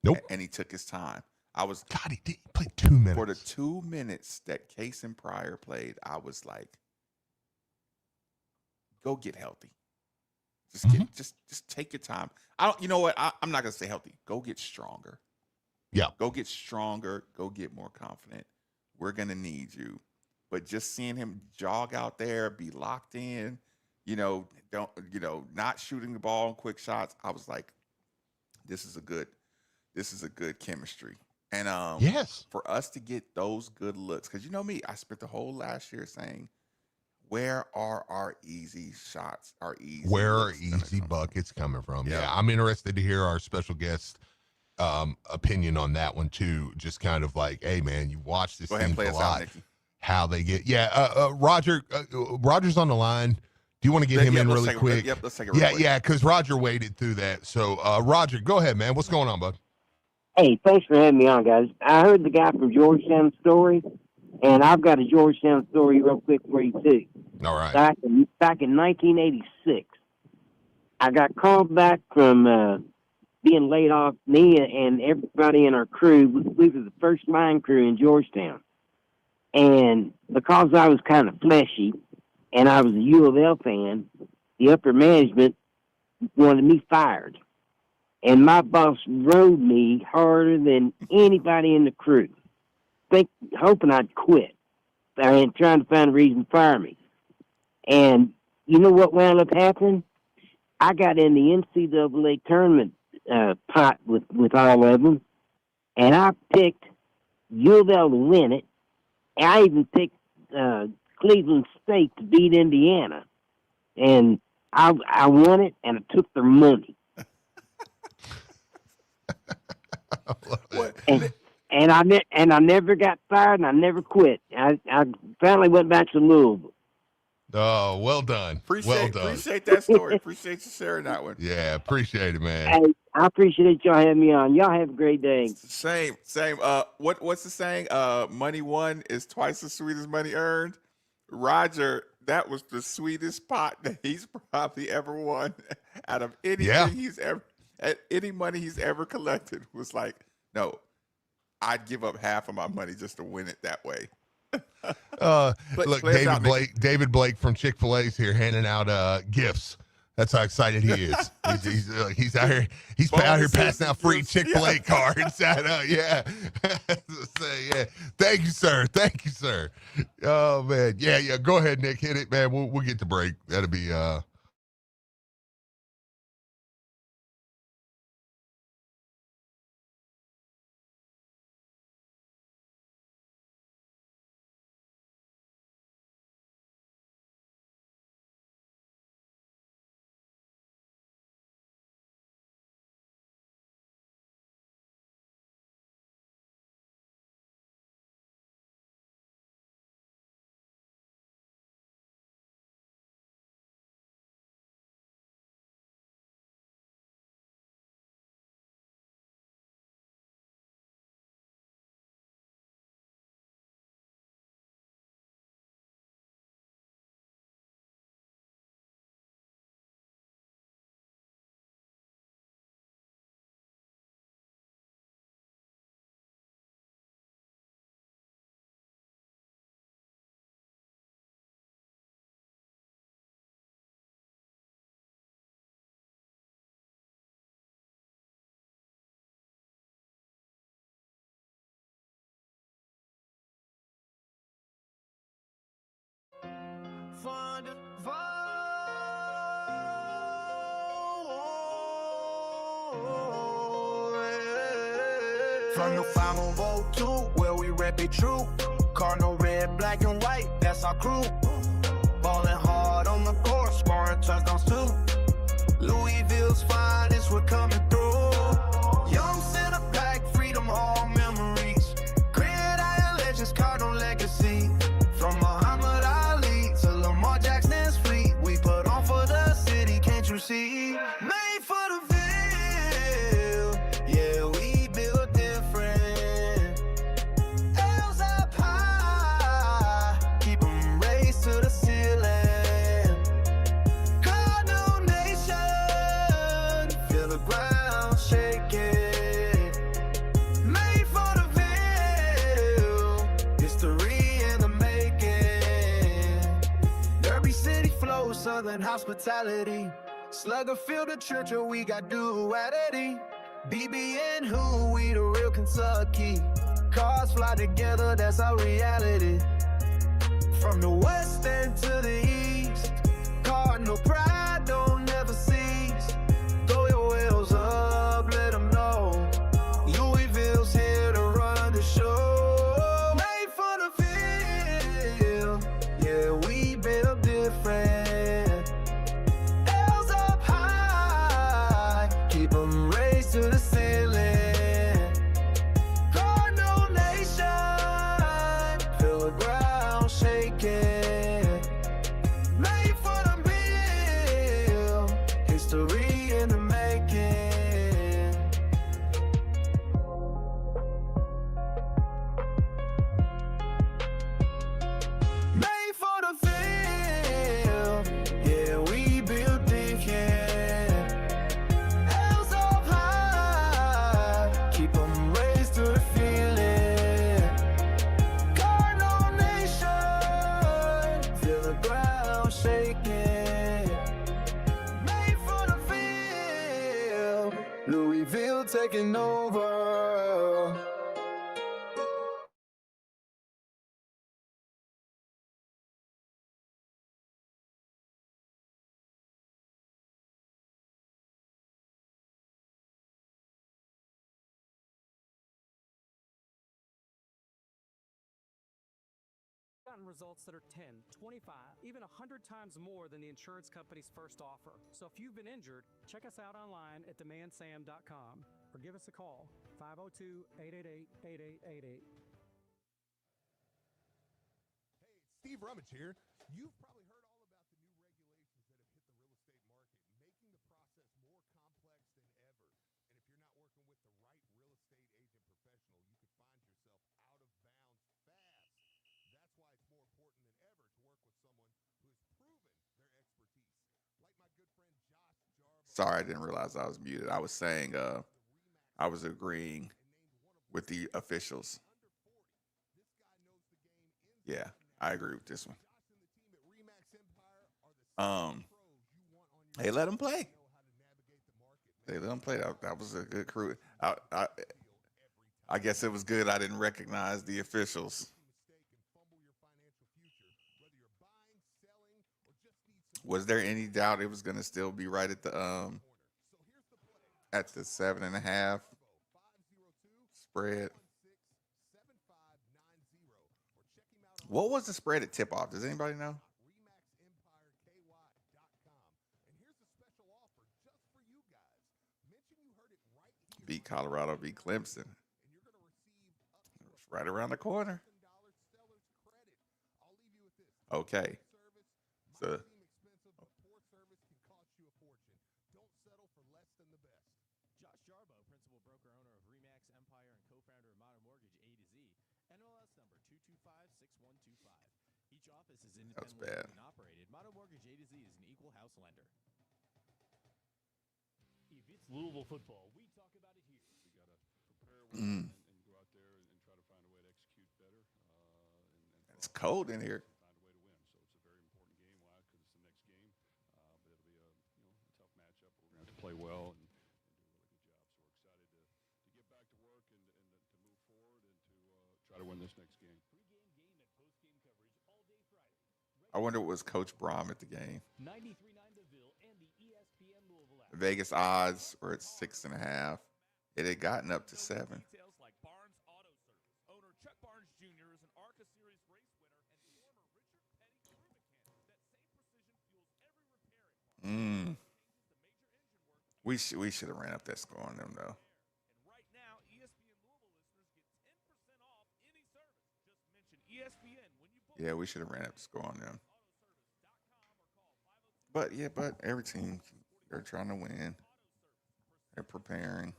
Nope. And he took his time. God, he did. He played 2 minutes. For the 2 minutes that Cason Pryor played, I was like, go get healthy. Just take your time. You know what? I'm not gonna say healthy. Go get stronger. Yeah. Go get stronger. Go get more confident. We're gonna need you. But just seeing him jog out there, be locked in, not shooting the ball in quick shots, I was like, this is a good chemistry. And yes, for us to get those good looks, because you know me, I spent the whole last year saying, where are our easy shots? Where are easy buckets coming from? Yeah, I'm interested to hear our special guest opinion on that one too. Just kind of like, hey man, you watch this team a lot. How they get? Roger. Roger's on the line. Do you want to get him in really quick? Yep, let's take it real quick. Yeah, because Roger waited through that. So Roger, go ahead, man. What's going on, bud? Hey, thanks for having me on, guys. I heard the guy from Georgetown story, and I've got a Georgetown story real quick for you, too. All right. Back in 1986, I got called back from being laid off, me and everybody in our crew. We were the first line crew in Georgetown. And because I was kind of fleshy, and I was a U of L fan, the upper management wanted me fired. And my boss rode me harder than anybody in the crew, hoping I'd quit and trying to find a reason to fire me. And you know what wound up happening? I got in the NCAA tournament pot with all of them, and I picked U of L to win it. And I even picked Cleveland State to beat Indiana. And I won it, and I took their money. And I never got fired, and I never quit. I finally went back to Louisville. Oh, well done. Appreciate that story. Appreciate you sharing that one. Yeah, appreciate it, man. Hey, I appreciate y'all having me on. Y'all have a great day. Same. What's the saying? Money won is twice as sweet as money earned. Roger, that was the sweetest pot that he's probably ever won out of anything any money he's ever collected. Was like, no, I'd give up half of my money just to win it that way. Look, David Blake from Chick-fil-A's here handing out gifts. That's how excited he is. He's out here. He's out here passing out free Chick-fil-A cards. Yeah. Yeah. Thank you, sir. Thank you, sir. Oh man. Yeah. Go ahead, Nick. Hit it, man. We'll get to break. That'll be find a vibe. From the 502, where we rep it true. Cardinal red, black and white, that's our crew. Ballin' hard on the court, scoring touchdowns too. Louisville's finest, we're coming through. Young center pack, freedom, all memories. Gridiron legends, Cardinal legacy. From Muhammad Ali to Lamar Jackson's fleet, we put on for the city, can't you see? Made for the Ville, yeah, we built different. L's up high, keep 'em raised to the ceiling. Cardinal Nation, feel the ground shaking. Made for the Ville, history in the making. Derby City flow, Southern hospitality. Slugger feel the church, we got duality. BB and who, we the real Kentucky. Cars fly together, that's our reality. From the west end to the east, Cardinal pride don't never cease. Throw your wheels up, let them know. Louisville's here to run the show. Made for the field, yeah, we built different. L's up high, keep 'em raised to the ceiling. Cardinal Nation, feel the ground shaking. Made for the meal, history in the making. Made for the field, yeah, we built different. L's up high, keep 'em raised to the feeling. Cardinal Nation, feel the ground shaking. Made for the field, Louisville taking over. Gotten results that are 10, 25, even 100 times more than the insurance company's first offer. So if you've been injured, check us out online at demandsam.com or give us a call, 502-888-8888. Steve Rummage here. You've probably heard all about the new regulations that have hit the real estate market, making the process more complex than ever. And if you're not working with the right real estate agent professional, you could find yourself out of bounds fast. That's why it's more important than ever to work with someone who has proven their expertise. Like my good friend Josh Jarbo. Sorry, I didn't realize I was muted. I was saying I was agreeing with the officials. Yeah, I agree with this one. They let them play. They let them play. That was a good crew. I guess it was good I didn't recognize the officials. Was there any doubt it was going to still be right at the 7.5 spread? What was the spread at tip off? Does anybody know? Beat Colorado, beat Clemson. It's right around the corner. Okay. So Josh Jarbo, principal broker owner of Remax Empire and co-founder of Modern Mortgage A to Z. NMLS number 2256125. Each office is independently owned and operated. Modern Mortgage A to Z is an equal house lender. If it's Louisville football, we talk about it here. We got to prepare well and go out there and try to find a way to execute better. It's cold in here. Find a way to win. So it's a very important game. Why? Because it's the next game. But it'll be a tough matchup. We're going to have to play well and do a really good job. So we're excited to get back to work and to move forward and to try to win this next game. Pre-game, game, and post-game coverage all day Friday. I wonder what was Coach Brom at the game. 93.9 The Ville and the ESPN Louisville app. Vegas odds were at 6.5. It had gotten up to 7. Details like Barnes Auto Service. Owner Chuck Barnes Jr. is an ARCA Series race winner and former Richard Petty crew mechanic. That same precision fuels every repair at Barnes. We should have ran up that score on them though. And right now, ESPN Louisville listeners get 10% off any service. Just mention ESPN when you book. Yeah, we should have ran up the score on them. But every team, they're trying to win. They're preparing.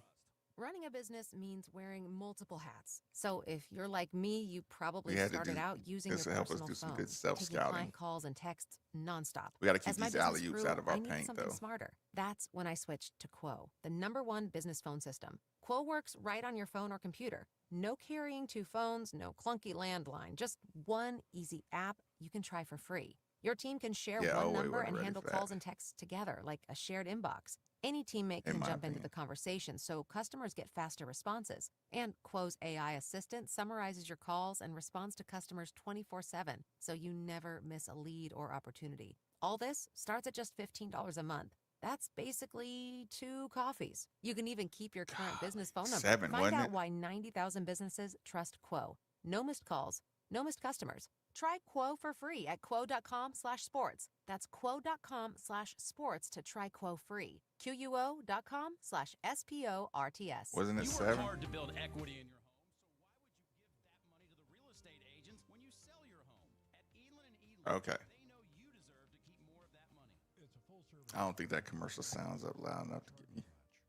Running a business means wearing multiple hats. So if you're like me, you probably We had to started do out using your this to help us personal do some phone, good taking self-scouting. client calls and texts nonstop. We got to keep As my these business alley-oops grew, out of our I needed paint, something though. smarter. That's when I switched to Quo, the #1 business phone system. Quo works right on your phone or computer. No carrying 2 phones, no clunky landline, just one easy app you can try for free. Your team can share Yeah, one we number weren't and ready handle for that. calls and texts together like a shared inbox. Any teammate In can my jump into opinion. the conversation so customers get faster responses. And Quo's AI assistant summarizes your calls and responds to customers 24/7, so you never miss a lead or opportunity. All this starts at just $15 a month. That's basically 2 coffees. You can even keep your current business phone number. 7, Find wasn't out it? why 90,000 businesses trust Quo. No missed calls, no missed customers. Try Quo for free at quo.com/sports. That's quo.com/sports to try Quo free. QUO.com/SPORTS. Wasn't it You work 7? hard to build equity in your home, so why would you give that money to the real estate agents when you sell your home? At Elin and Elin, Okay. they know you deserve to keep more of that money. It's a full service. I don't think that commercial sounds up loud enough to get me.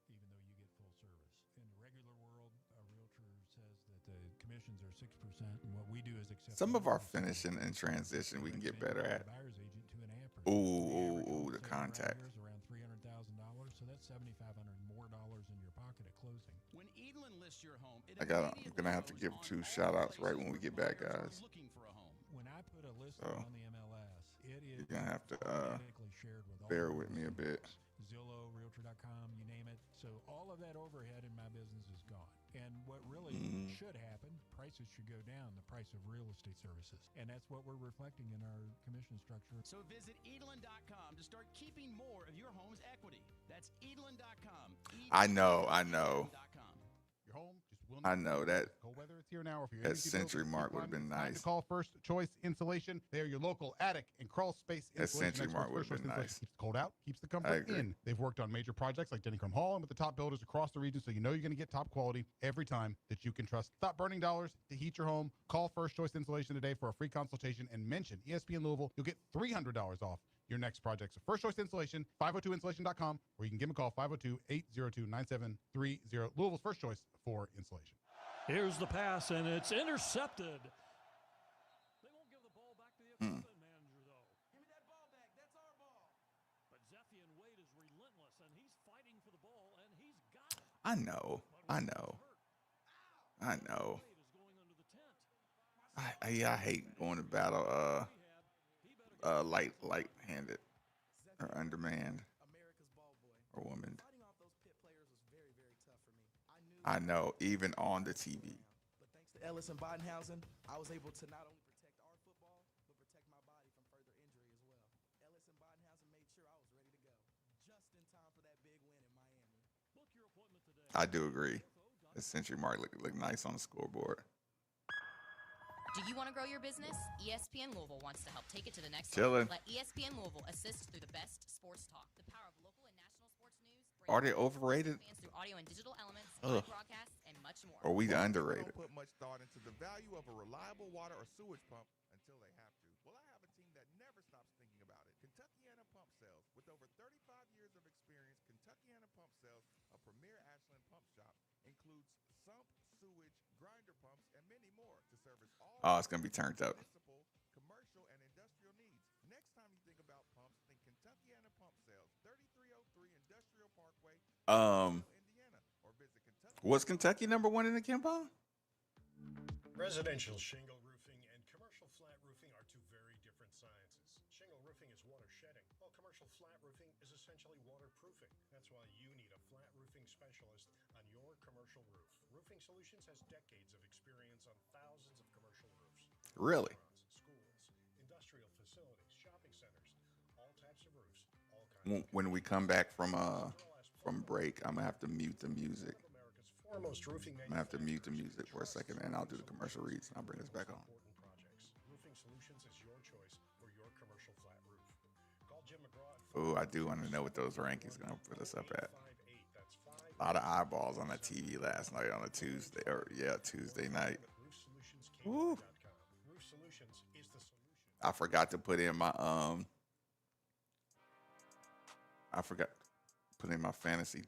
Even though you get full service. In the regular world, a realtor says that the commissions are 6%, and what we do is accept. Some of our finishing and transition we can get better at. Buyer's agent 2.5%. Ooh, the contact. Is around $300,000, so that's $7,500 more dollars in your pocket at closing. When Elin lists your home, it I'm immediately gonna have to goes give on 2 all shout outs right when we places get back, where buyers are guys. looking for a home. When I put a listing So, on the MLS, it is You're gonna have to automatically shared with all bear the with me a bit. Zillow, Realtor.com, you name it. So all of that overhead in my business is gone. And what really should happen, prices should go down, the price of real estate services. And that's what we're reflecting in our commission structure. So visit Edlin.com to start keeping more of your home's equity. That's Edlin.com. I know. Your home just will I know that cold weather is here now. If you're that energy bills Century keep Mark would have climbing, been it's time nice. to call First Choice Insulation. They are your local attic and crawl space That insulation Century experts. Mark would First have Choice been Insulation nice. keeps the cold out, keeps the I comfort agree. in. They've worked on major projects like Denny Crum Hall and with the top builders across the region, so you know you're going to get top quality every time that you can trust. Stop burning dollars to heat your home. Call First Choice Insulation today for a free consultation and mention ESPN Louisville. You'll get $300 off your next project. So First Choice Insulation, 502insulation.com, or you can give them a call, 502-802-9730. Louisville's first choice for insulation. Here's the pass, and it's intercepted. They won't give the ball back to the equipment manager, though. Give me that ball back. That's our ball. But Zeffian Wade is relentless, and he's fighting for the ball, and he's got it. I know. I hate going to battle light-handed or undermanned or woman. I know, even on the TV. But thanks to Ellis and Bodenhausen, I was able to not only protect our football, but protect my body from further injury as well. Ellis and Bodenhausen made sure I was ready to go, just in time for that big win in Miami. Book your appointment today. I do agree. The Century Mark look nice on the scoreboard. Do you want to grow your business? ESPN Louisville wants to help take it to the next Chillin'. level. Let ESPN Louisville assist through the best sports talk, the power of local and national sports news. Are they overrated? Fans through audio and digital elements, Ugh. live broadcasts, and much more. Or we Most people underrated? Don't put much thought into the value of a reliable water or sewage pump until they have to. Well, I have a team that never stops thinking about it. Kentuckiana Pump Sales. With over 35 years of experience, Kentuckiana Pump Sales, a premier Ashland pump shop, includes sump, sewage, grinder pumps, and many more to service all Oh, it's gonna be turned up. municipal, commercial, and industrial needs. Next time you think about pumps, think Kentuckiana Pump Sales, 3303 Industrial Parkway, Indiana, or visit Kentucky. Was Kentucky #1 in the Kimball? Residential shingle roofing and commercial flat roofing are two very different sciences. Shingle roofing is water shedding, while commercial flat roofing is essentially waterproofing. That's why you need a flat roofing specialist on your commercial roof. Roofing Solutions has decades of experience on thousands of commercial roofs. Really? Schools, industrial facilities, facilities, shopping centers, all types of roofs, all kinds When we come back from break, I'm gonna have to mute the music. of America's foremost roofing I'm gonna have to mute the music for a second, and I'll do the commercial reads, and I'll bring us back on. important projects. Roofing Solutions is your choice for your commercial flat roof. Call Jim McGraw at Oh, I do want to know what those rankings gonna put us up at. 58. That's 5. A lot of eyeballs on that TV last night on a Tuesday, Tuesday night. Woo. Roof Solutions is the solution. I forgot to put in my fantasy.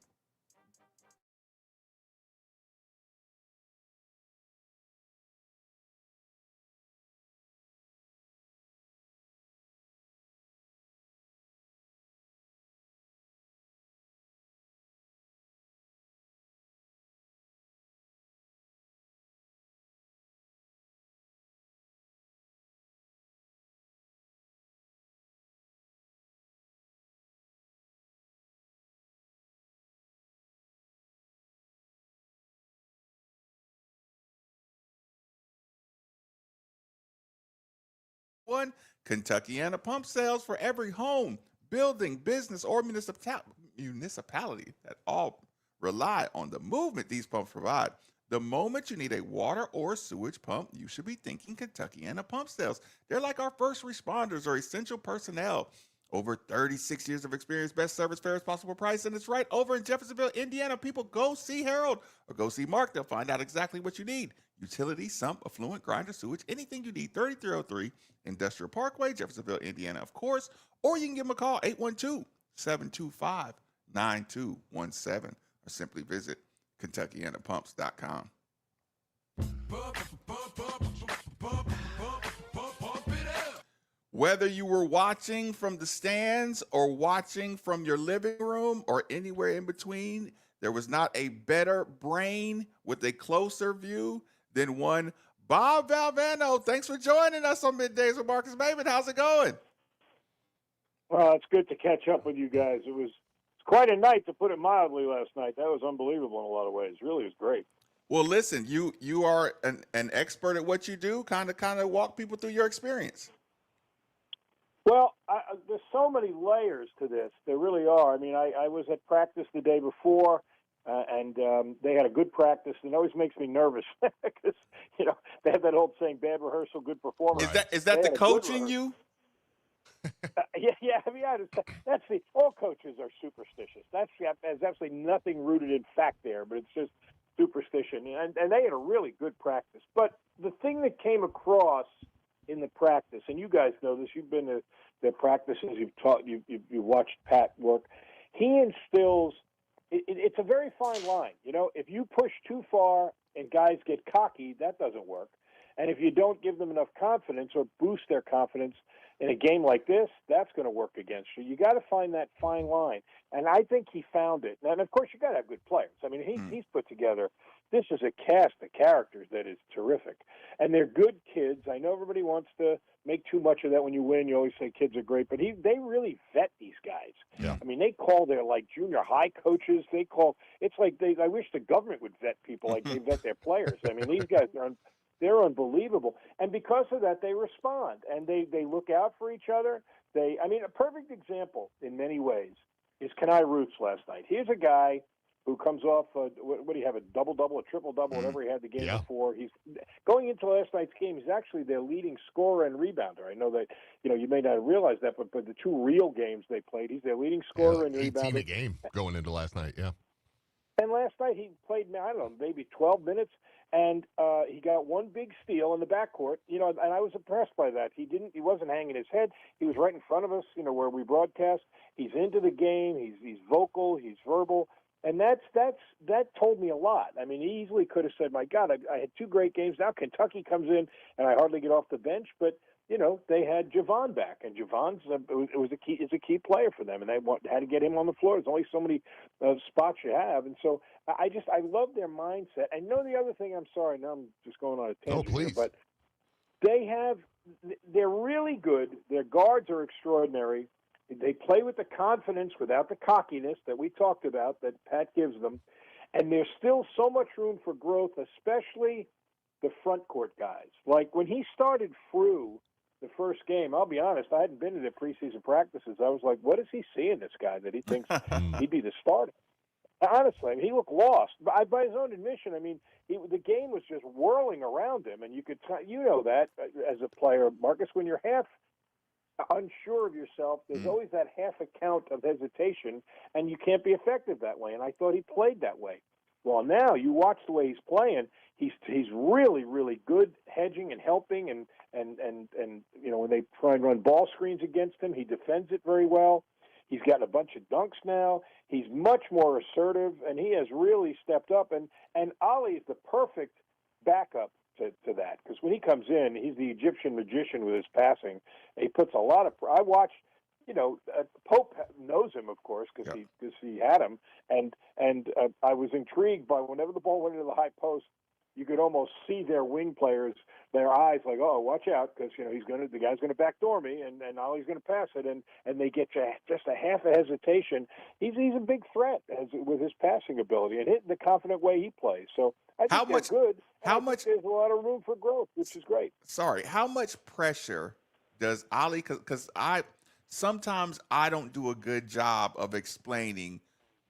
One, Kentuckiana pump sales for every home, building, business, or municipality that all rely on the movement these pumps provide. The moment you need a water or sewage pump, you should be thinking Kentuckiana pump sales. They're like our first responders or essential personnel. Over 36 years of experience, best service, fairest possible price, and it's right over in Jeffersonville, Indiana. People, go see Harold or go see Mark. They'll find out exactly what you need. Utility, sump, affluent, grinder, sewage, anything you need. 3303 Industrial Parkway, Jeffersonville, Indiana, of course. Or you can give them a call, 812-725-9217, or simply visit KentuckianaPumps.com. Whether you were watching from the stands or watching from your living room or anywhere in between, there was not a better brain with a closer view than one Bob Valvano. Thanks for joining us on Middays with Marcus Maven. How's it going? Well, it's good to catch up with you guys. It's quite a night, to put it mildly, last night. That was unbelievable in a lot of ways. Really, it was great. Well, listen, you are an expert at what you do. Kind of walk people through your experience. Well, there's so many layers to this. There really are. I mean, I was at practice the day before, and they had a good practice. And it always makes me nervous because, they have that old saying, bad rehearsrsal, good performance. Is that the coaching you? Yeah. I mean, that's all coaches are superstitious. There's absolutely nothing rooted in fact there, but it's just superstition. And they had a really good practice. But the thing that came across in the practice, and you guys know this, you've been to their practices, you've taught, you watched Pat work. He instills. It's a very fine line. If you push too far and guys get cocky, that doesn't work. And if you don't give them enough confidence or boost their confidence in a game like this, that's going to work against you. You got to find that fine line. And I think he found it. And of course, you got to have good players. I mean, he's put together. This is a cast of characters that is terrific. And they're good kids. I know everybody wants to make too much of that when you win. You always say kids are great, but they really vet these guys. Yeah. I mean, they call their junior high coaches. It's like I wish the government would vet people like they vet their players. I mean, these guys they're unbelievable. And because of that, they respond and they look out for each other. A perfect example in many ways is Kenai Roots last night. Here's a guy who comes off, what do you have, a double-double, a triple-double, whatever he had the game before. He's going into last night's game, he's actually their leading scorer and rebounder. I know that, you may not realize that, but the two real games they played, he's their leading scorer and rebounder. 18 a game going into last night, yeah. And last night he played, I don't know, maybe 12 minutes, and he got one big steal in the backcourt, and I was impressed by that. He wasn't hanging his head. He was right in front of us, where we broadcast. He's into the game. He's vocal. He's verbal. And that told me a lot. I mean, he easily could have said, my God, I had two great games. Now Kentucky comes in, and I hardly get off the bench. But, they had Javon back, and Javon's is a key player for them, and they had to get him on the floor. There's only so many spots you have. And so I love their mindset. And the other thing, I'm sorry, now I'm just going on a tangent here, but they're really good. Their guards are extraordinary. They play with the confidence without the cockiness that we talked about that Pat gives them. And there's still so much room for growth, especially the front court guys. Like when he started Frew the first game, I'll be honest, I hadn't been to the preseason practices. I was like, what is he seeing, this guy, that he thinks he'd be the starter? Honestly, I mean, he looked lost. By his own admission, I mean, the game was just whirling around him, and you could you know that as a player, Marcus, when you're half unsure of yourself, there's always that half a count of hesitation, and you can't be effective that way. And I thought he played that way. Well, now you watch the way he's playing. He's really, really good hedging and helping, and you know, when they try and run ball screens against him, he defends it very well. He's gotten a bunch of dunks now. He's much more assertive, and he has really stepped up. And Ali is the perfect backup to that, because when he comes in, he's the Egyptian magician with his passing. He puts a lot of. I watched. You know, Pope knows him, of course, because he had him, and I was intrigued by whenever the ball went into the high post, you could almost see their wing players, their eyes like, oh, watch out, because you know the guy's gonna backdoor me, and Ollie's gonna pass it, and they get just a half a hesitation. He's a big threat with his passing ability and hitting the confident way he plays. So I think they're good. How much? There's a lot of room for growth, which is great. Sorry, how much pressure does Ollie? Because sometimes I don't do a good job of explaining.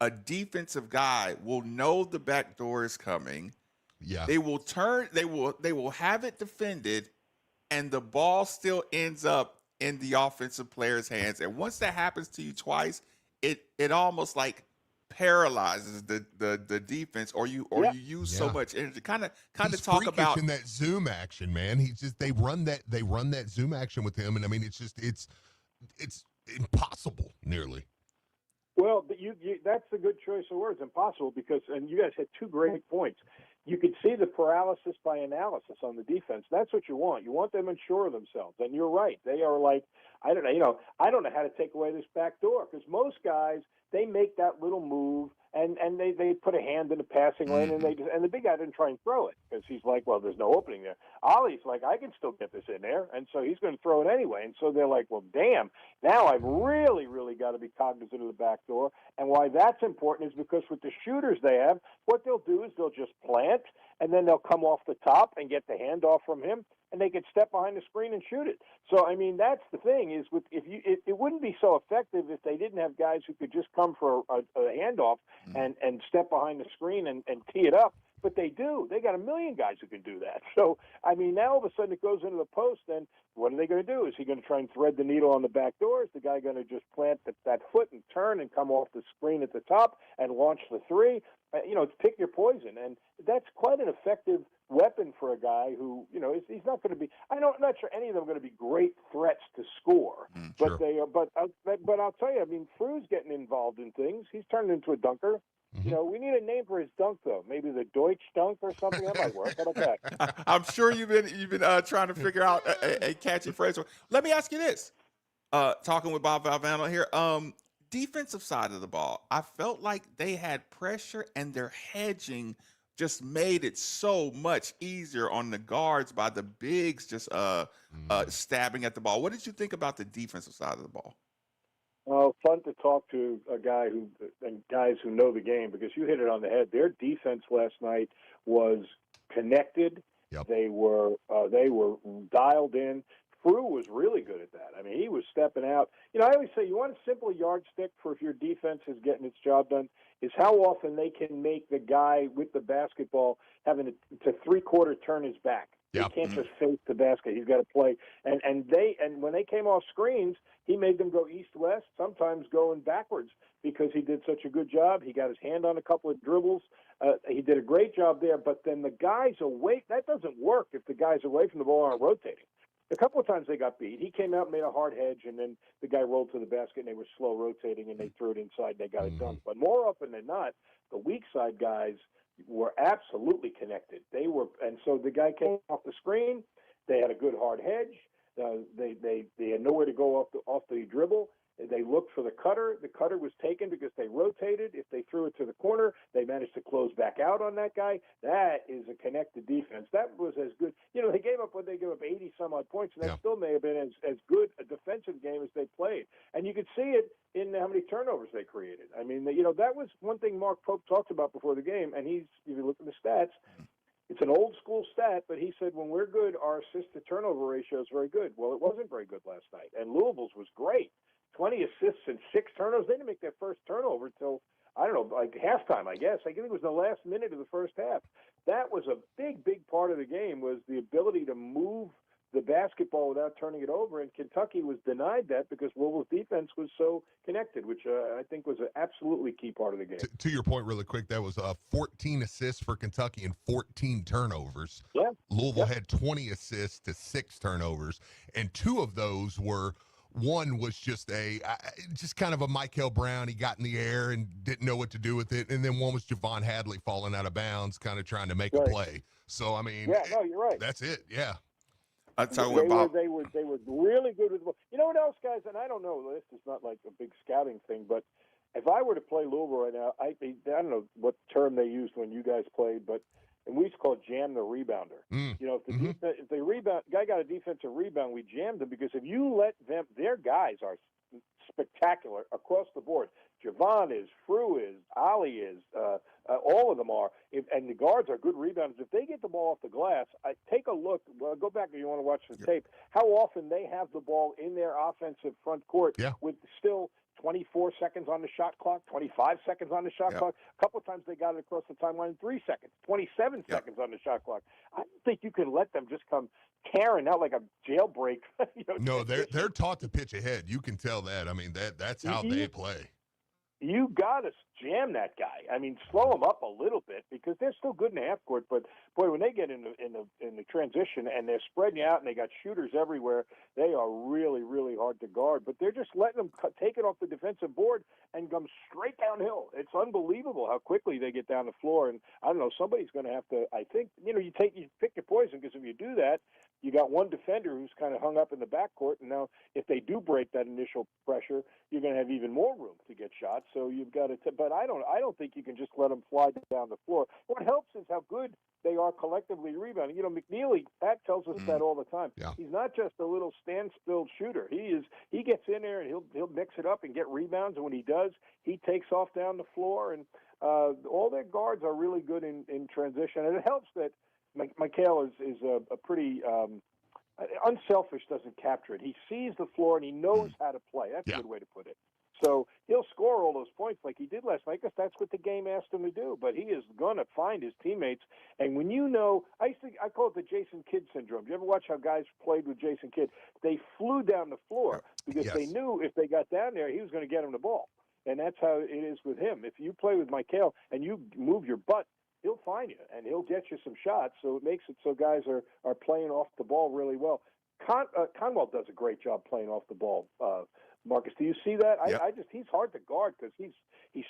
A defensive guy will know the back door is coming. Yeah. They will turn. They will have it defended, and the ball still ends up in the offensive player's hands. And once that happens to you twice, it almost like paralyzes the defense, or you use so much energy. Kind of talk about in that zoom action, man. He's just they run that zoom action with him, and I mean it's impossible nearly. Well, but that's a good choice of words, impossible, because, and you guys had two great points. You could see the paralysis by analysis on the defense. That's what you want. You want them unsure of themselves. And you're right. They are like, I don't know how to take away this back door, because most guys, they make that little move and they put a hand in the passing lane, and the big guy didn't try and throw it because he's like, well, there's no opening there. Ollie's like, I can still get this in there, and so he's going to throw it anyway. And so they're like, well, damn, now I've really, really got to be cognizant of the back door. And why that's important is because with the shooters they have, what they'll do is they'll just plant, and then they'll come off the top and get the handoff from him, and they could step behind the screen and shoot it. So, I mean, that's the thing is it wouldn't be so effective if they didn't have guys who could just come for a handoff and step behind the screen and tee it up. But they do. They got a million guys who can do that. So, I mean, now all of a sudden it goes into the post, and what are they going to do? Is he going to try and thread the needle on the back door? Is the guy going to just plant that foot and turn and come off the screen at the top and launch the three? It's pick your poison, and that's quite an effective weapon for a guy who, he's not going to be. I'm not sure any of them are going to be great threats to score, but they are. But I'll tell you, I mean, Frew's getting involved in things. He's turned into a dunker. We need a name for his dunk, though. Maybe the Deutsch dunk or something. That might work. How about that? I'm sure you've been trying to figure out a catchy phrase. Let me ask you this. Talking with Bob Valvano here. Defensive side of the ball, I felt like they had pressure, and their hedging just made it so much easier on the guards by the bigs just stabbing at the ball. What did you think about the defensive side of the ball? Oh, fun to talk to a guy and guys who know the game, because you hit it on the head. Their defense last night was connected. Yep. They were dialed in. Frew was really good at that. I mean, he was stepping out. I always say you want a simple yardstick for if your defense is getting its job done is how often they can make the guy with the basketball having to three-quarter turn his back. Yep. He can't just face the basket. He's got to play. And when they came off screens, he made them go east-west, sometimes going backwards, because he did such a good job. He got his hand on a couple of dribbles. He did a great job there. But then the guys away, that doesn't work if the guys away from the ball aren't rotating. A couple of times they got beat. He came out and made a hard hedge, and then the guy rolled to the basket, and they were slow rotating, and they threw it inside, and they got it done. But more often than not, the weak side guys were absolutely connected. And so the guy came off the screen. They had a good hard hedge. They had nowhere to go off the dribble. They looked for the cutter. The cutter was taken because they rotated. If they threw it to the corner, they managed to close back out on that guy. That is a connected defense. That was as good. They gave up 80-some-odd points, and that still may have been as good a defensive game as they played. And you could see it in how many turnovers they created. I mean, that was one thing Mark Pope talked about before the game, and if you look at the stats, It's an old school stat, but he said when we're good, our assist to turnover ratio is very good. Well, it wasn't very good last night, and Louisville's was great. 20 assists and 6 turnovers. They didn't make their first turnover until, I don't know, like halftime, I guess. I think it was the last minute of the first half. That was a big, big part of the game, was the ability to move the basketball without turning it over, and Kentucky was denied that because Louisville's defense was so connected, which I think was an absolutely key part of the game. To your point really quick, that was 14 assists for Kentucky and 14 turnovers. Yeah. Louisville had 20 assists to 6 turnovers, and 2 of those were, one was just just kind of a Michael Brown. He got in the air and didn't know what to do with it, and then one was Javon Hadley falling out of bounds, kind of trying to make a play. So I mean, yeah, no, you're right. That's it. Yeah. I tell you what, Bob. They were really good with the ball. You know what else, guys? And I don't know, this is not like a big scouting thing, but if I were to play Louisville right now, I don't know what term they used when you guys played, but and we used to call it jam the rebounder. You know, if the rebound guy got a defensive rebound, we jammed him, because if you let them, their guys are spectacular across the board. Javon is, Frew is, Ali is, all of them are, and the guards are good rebounders. If they get the ball off the glass, take a look. Well, go back if you want to watch the tape. How often they have the ball in their offensive front court with still 24 seconds on the shot clock, 25 seconds on the shot clock. A couple of times they got it across the timeline in 3 seconds, 27 seconds on the shot clock. I don't think you can let them just come tearing out like a jailbreak. No, they're taught to pitch ahead. You can tell that. I mean, that's how they play. You got to jam that guy. I mean, slow him up a little bit, because they're still good in the half court. But boy, when they get in the transition and they're spreading you out and they got shooters everywhere, they are really, really hard to guard. But they're just letting them take it off the defensive board and come straight downhill. It's unbelievable how quickly they get down the floor. And I don't know, somebody's going to have to. I think you pick your poison, because if you do that, you got one defender who's kind of hung up in the backcourt, and now if they do break that initial pressure, you're going to have even more room to get shots. So you've got to. But I don't think you can just let them fly down the floor. What helps is how good they are collectively rebounding. You know, McNeely, Pat tells us that all the time. Yeah. He's not just a little standstill shooter. He gets in there and he'll mix it up and get rebounds, and when he does, he takes off down the floor. And all their guards are really good in transition, and it helps that Michael is a pretty unselfish. Doesn't capture it. He sees the floor and he knows how to play. That's a good way to put it. So he'll score all those points like he did last night, because that's what the game asked him to do. But he is going to find his teammates. And when you know, I call it the Jason Kidd syndrome. Do you ever watch how guys played with Jason Kidd? They flew down the floor because they knew if they got down there, he was going to get them the ball. And that's how it is with him. If you play with Michael and you move your butt, he'll find you and he'll get you some shots. So it makes it so guys are playing off the ball really well. Conwell does a great job playing off the ball. Marcus, do you see that? He's hard to guard because he's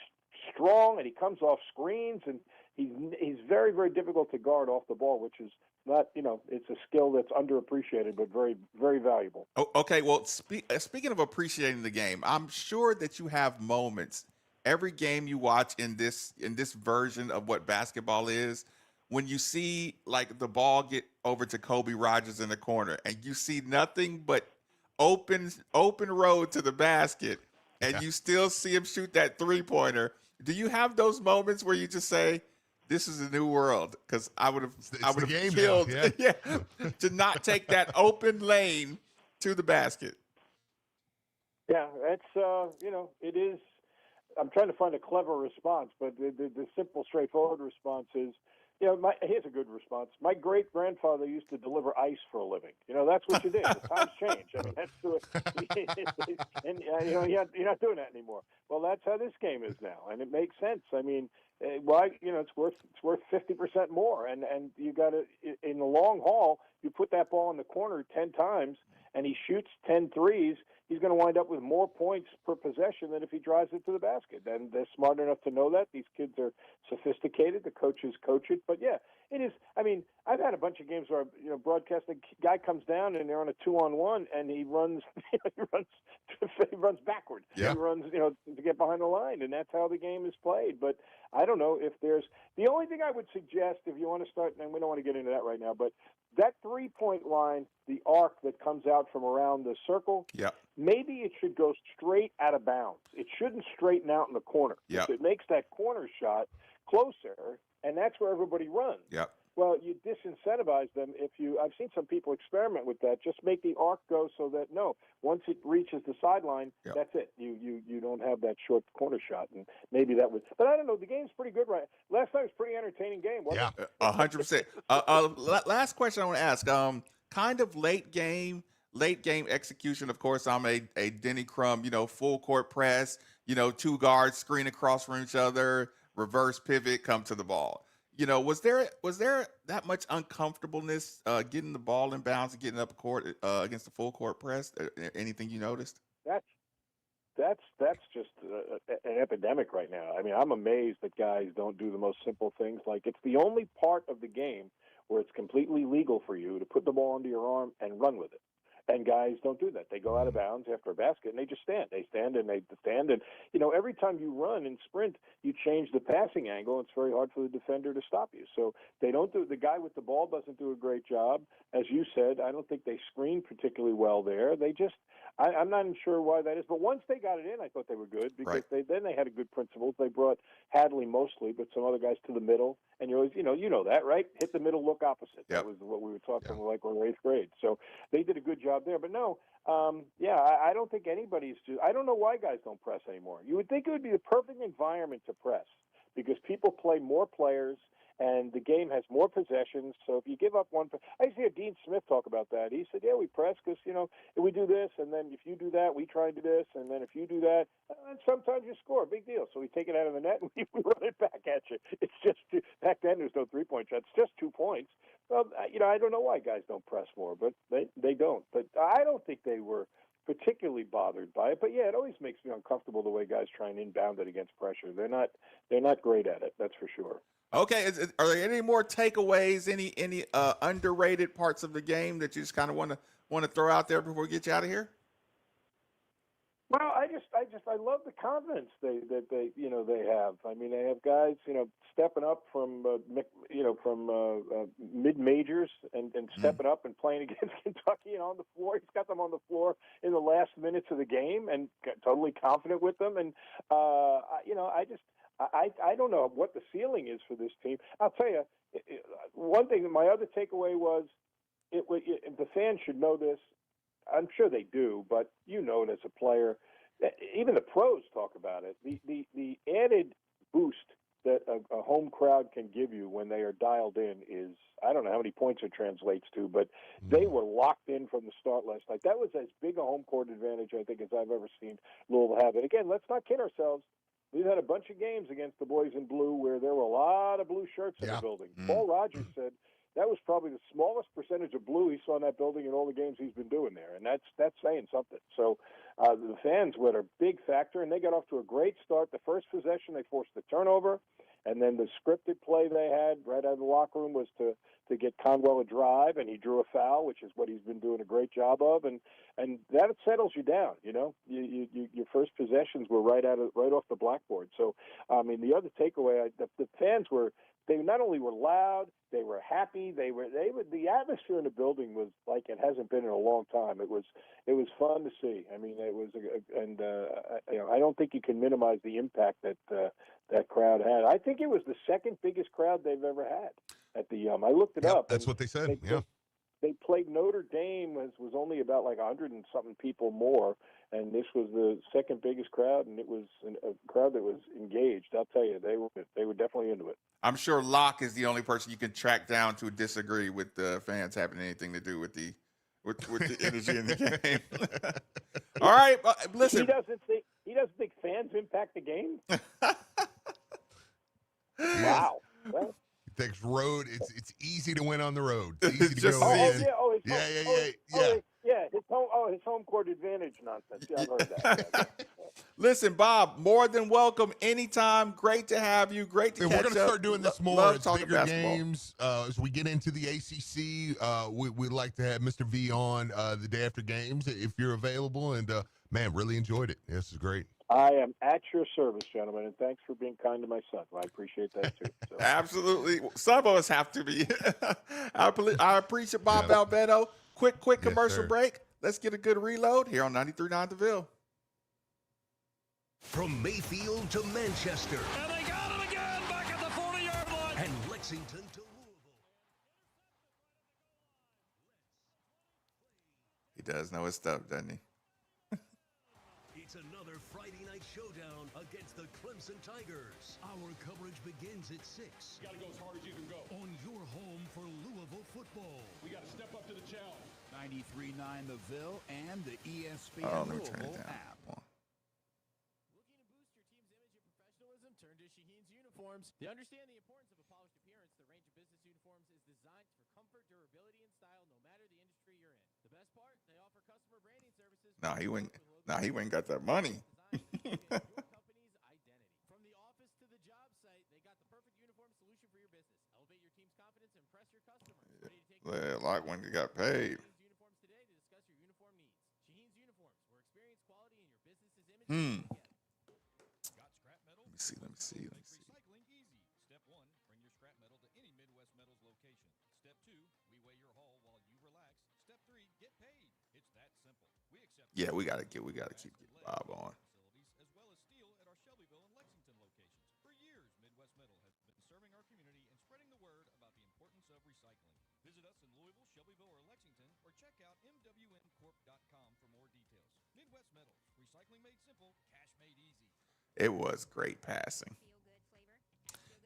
strong and he comes off screens, and he's very, very difficult to guard off the ball, which is not, it's a skill that's underappreciated but very, very valuable. Oh, okay, well, speaking of appreciating the game, I'm sure that you have moments every game you watch in this version of what basketball is, when you see like the ball get over to Kobe Rogers in the corner and you see nothing but open road to the basket, and you still see him shoot that 3-pointer. Do you have those moments where you just say, "This is a new world"? Because I would have killed to not take that open lane to the basket. Yeah, that's it is. I'm trying to find a clever response, but the simple, straightforward response is, here's a good response. My great-grandfather used to deliver ice for a living. That's what you did. The times change. I mean, that's and you're not doing that anymore. Well, that's how this game is now, and it makes sense. I mean, it's worth 50% more, and you got to, in the long haul, you put that ball in the corner 10 times, and he shoots 10 threes, he's going to wind up with more points per possession than if he drives it to the basket. And they're smart enough to know that. These kids are sophisticated. The coaches coach it. But, yeah, it is. I mean, I've had a bunch of games where, broadcasting guy comes down and they're on a 2-on-1 and he runs he runs backward. Yeah. He runs, to get behind the line. And that's how the game is played. But I don't know if there's – the only thing I would suggest, if you want to start – and we don't want to get into that right now, but that 3-point line, the arc that comes out from around the circle, maybe it should go straight out of bounds. It shouldn't straighten out in the corner. It makes that corner shot closer, and that's where everybody runs. Well, you disincentivize them if you. I've seen some people experiment with that. Just make the arc go so that once it reaches the sideline, that's it. You don't have that short corner shot, and maybe that would. But I don't know. The game's pretty good, right? Last night was a pretty entertaining game, wasn't it? 100%. Last question I want to ask. Kind of late game execution. Of course, I'm a Denny Crum. Full court press. 2 guards screen across from each other, reverse pivot, come to the ball. Was there that much uncomfortableness getting the ball in bounds and getting up court against the full court press? Anything you noticed? That's just an epidemic right now. I mean, I'm amazed that guys don't do the most simple things. Like, it's the only part of the game where it's completely legal for you to put the ball under your arm and run with it. And guys don't do that. They go out of bounds after a basket, and they just stand. They stand. And every time you run and sprint, you change the passing angle. It's very hard for the defender to stop you. So they don't do. The guy with the ball doesn't do a great job. As you said, I don't think they screen particularly well there. They just. I'm not even sure why that is. But once they got it in, I thought they were good because they had a good principles. They brought Hadley mostly, but some other guys to the middle. And you always, you know that, right? Hit the middle, look opposite. Yep. That was what we were talking like when we were 8th grade. So they did a good job there. But no, I don't think anybody's – I don't know why guys don't press anymore. You would think it would be the perfect environment to press because people play more players and the game has more possessions. So if you give up one – I used to hear Dean Smith talk about that. He said, we press because, we do this, and then if you do that, we try to do this, and then if you do that, and sometimes you score. Big deal. So we take it out of the net and we run it back at you. It's just – back then there's no three-point shot. It's just 2 points. Well, I don't know why guys don't press more, but they don't. But I don't think they were particularly bothered by it. But yeah, it always makes me uncomfortable the way guys try and inbound it against pressure. They're not great at it. That's for sure. Okay, are there any more takeaways? Any underrated parts of the game that you just kind of want to throw out there before we get you out of here? Well, I love the confidence they have. I mean, they have guys stepping up from mid majors and stepping up and playing against Kentucky and on the floor. He's got them on the floor in the last minutes of the game and totally confident with them. And I don't know what the ceiling is for this team. I'll tell you one thing. My other takeaway was the fans should know this. I'm sure they do, but it as a player. Even the pros talk about it. The added boost that a home crowd can give you when they are dialed in is, I don't know how many points it translates to, but they were locked in from the start last night. That was as big a home court advantage, I think, as I've ever seen Louisville have. And again, let's not kid ourselves. We've had a bunch of games against the boys in blue where there were a lot of blue shirts in the building. Paul Rogers said that was probably the smallest percentage of blue he saw in that building in all the games he's been doing there, and that's saying something. So the fans were a big factor, and they got off to a great start. The first possession, they forced the turnover, and then the scripted play they had right out of the locker room was to get Conwell a drive, and he drew a foul, which is what he's been doing a great job of, and that settles you down. Your first possessions were right off the blackboard. So I mean, the other takeaway, the fans were. They not only were loud, they were happy. The atmosphere in the building was like it hasn't been in a long time. It was fun to see. I mean, it was, I don't think you can minimize the impact that that crowd had. I think it was the second biggest crowd they've ever had at the I looked it up. That's what they said. They played Notre Dame, was only about like 100 and something people more, and this was the second biggest crowd, and it was a crowd that was engaged. I'll tell you, they were definitely into it. I'm sure Locke is the only person you can track down to disagree with the fans having anything to do with the energy in the game. All right, listen. He doesn't think fans impact the game. Wow. Well, thinks road. It's easy to win on the road. It's easy to Just go in. Yeah. His home court advantage nonsense. Yeah, I've heard that. Listen, Bob, more than welcome anytime. Great to have you. Great to catch up. We're going to start doing this more. Love It's talking bigger basketball. games. As we get into the ACC, we'd like to have Mr. V on the day after games if you're available. And, man, really enjoyed it. This is great. I am at your service, gentlemen, and thanks for being kind to my son. I appreciate that, too. So. Absolutely. Some of us have to be. I appreciate Bob Valvetto. Quick commercial break. Let's get a good reload here on 93.9 The Ville. From Mayfield to Manchester. And they got it again back at the 40-yard line. And Lexington to Louisville. does know his stuff, doesn't he? It's another Friday night showdown against the Clemson Tigers. Our coverage begins at 6. You gotta go as hard as you can go. On your home for Louisville football. We gotta step up to the challenge. 93.9 The Ville and the ESPN Let me turn Louisville it down. app. Turn to Shaheen's Uniforms. They understand the importance of a polished appearance. The range of business uniforms is designed for comfort, durability, and style, no matter the industry you're in. The best part, they offer customer branding services. Nah, he went got that money. Your company's identity. From the office to the job site, they got the perfect uniform solution for your business. Elevate your team's confidence and impress your customers. Ready to take Like when you got paid. Shaheen's Uniforms today to discuss your uniform needs. Shaheen's Uniforms, where experience, quality, and your business's image. Let me see. Recycling easy. Step 1, bring your scrap metal to any Midwest Metals location. Step 2, we weigh your haul while you relax. Step 3, get paid. It's that simple. We accept. Yeah, we gotta keep getting Bob on. Facilities as well as steel at our Shelbyville and Lexington locations. For years, Midwest Metal has been serving our community and spreading the word about the importance of recycling. Visit us in Louisville, Shelbyville, or Lexington, or check out mwncorp.com for more details. Midwest Metals, recycling made simple, cash made easy. It was great passing.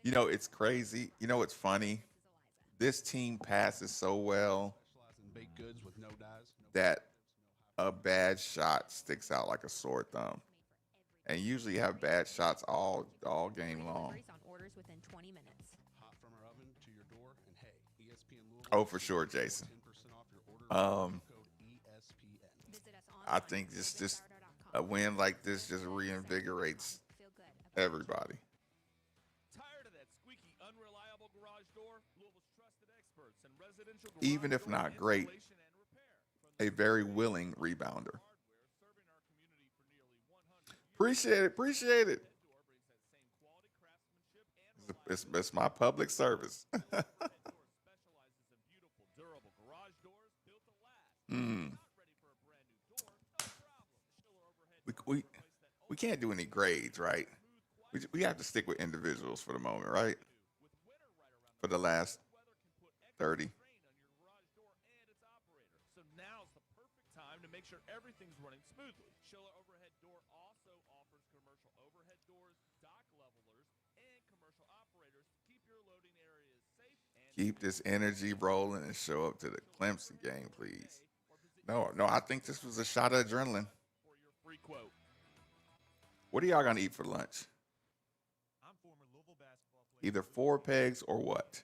You know, it's crazy. You know, it's funny. This team passes so well Baked goods with no dyes. that a bad shot sticks out like a sore thumb. And usually you have bad shots all game long. On orders within 20 minutes. Hot from our oven to your door, and hey, ESPN Louisville. Oh, for sure, Jason. 10% off your order. Code ESPN. Visit us I think just a win like this just reinvigorates everybody. Tired of that squeaky, unreliable garage door? Louisville's trusted experts and residential garage Even if door not great, installation and repair. a very willing rebounder. Appreciate it. It's my public service. We can't do any grades, right? We have to stick with individuals for the moment, right? For the last 30. So now's the perfect time to make sure everything's running smoothly. Schiller Overhead Door also offers commercial overhead doors, dock levelers, and commercial operators to keep your loading areas safe and Keep this energy rolling and show up to the Clemson game, please. No, I think this was a shot of adrenaline. for your free quote. What are y'all gonna eat for lunch? I'm former Louisville basketball player. Either 4 pegs or what?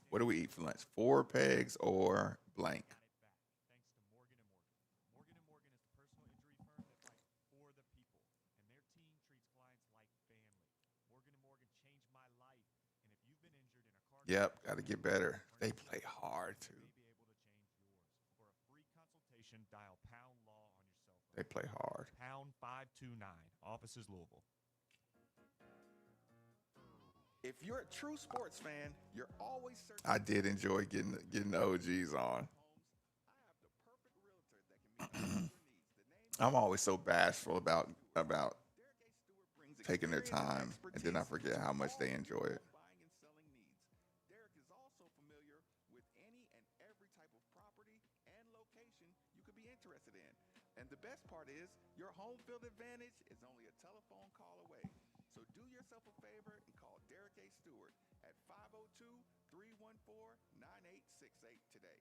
What do we eat for lunch? 4 pegs or blank? Thanks to Morgan & Morgan. Morgan & Morgan is the personal injury firm that fights for the people, and their team treats clients like family. Morgan & Morgan changed my life, and if you've been injured in a car Yep, got to get better. They play hard too. may be able to change yours. For a free consultation, dial pound law on your cell phone. They play hard. Pound 529. Offices Louisville. If you're a true sports fan, you're always searching. I did enjoy getting the OGs on. I'm always so bashful about taking their time, and then I forget how much they enjoy it. Buying and selling needs. Derek is also familiar with any and every type of property and location you could be interested in. And the best part is, your home field advantage is only a telephone call away. So do yourself a favor and call Derek A. Stewart at 502-314-9868 today.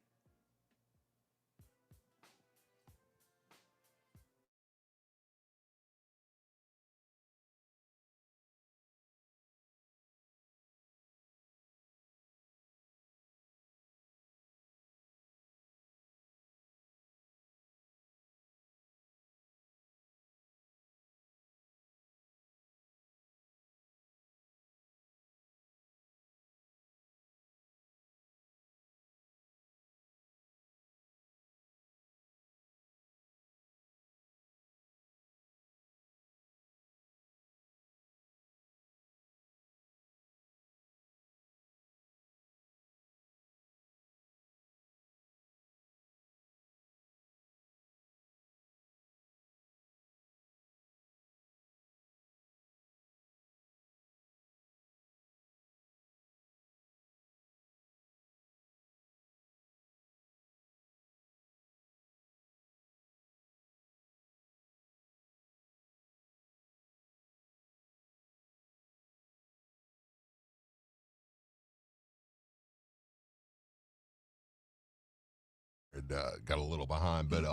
got a little behind. But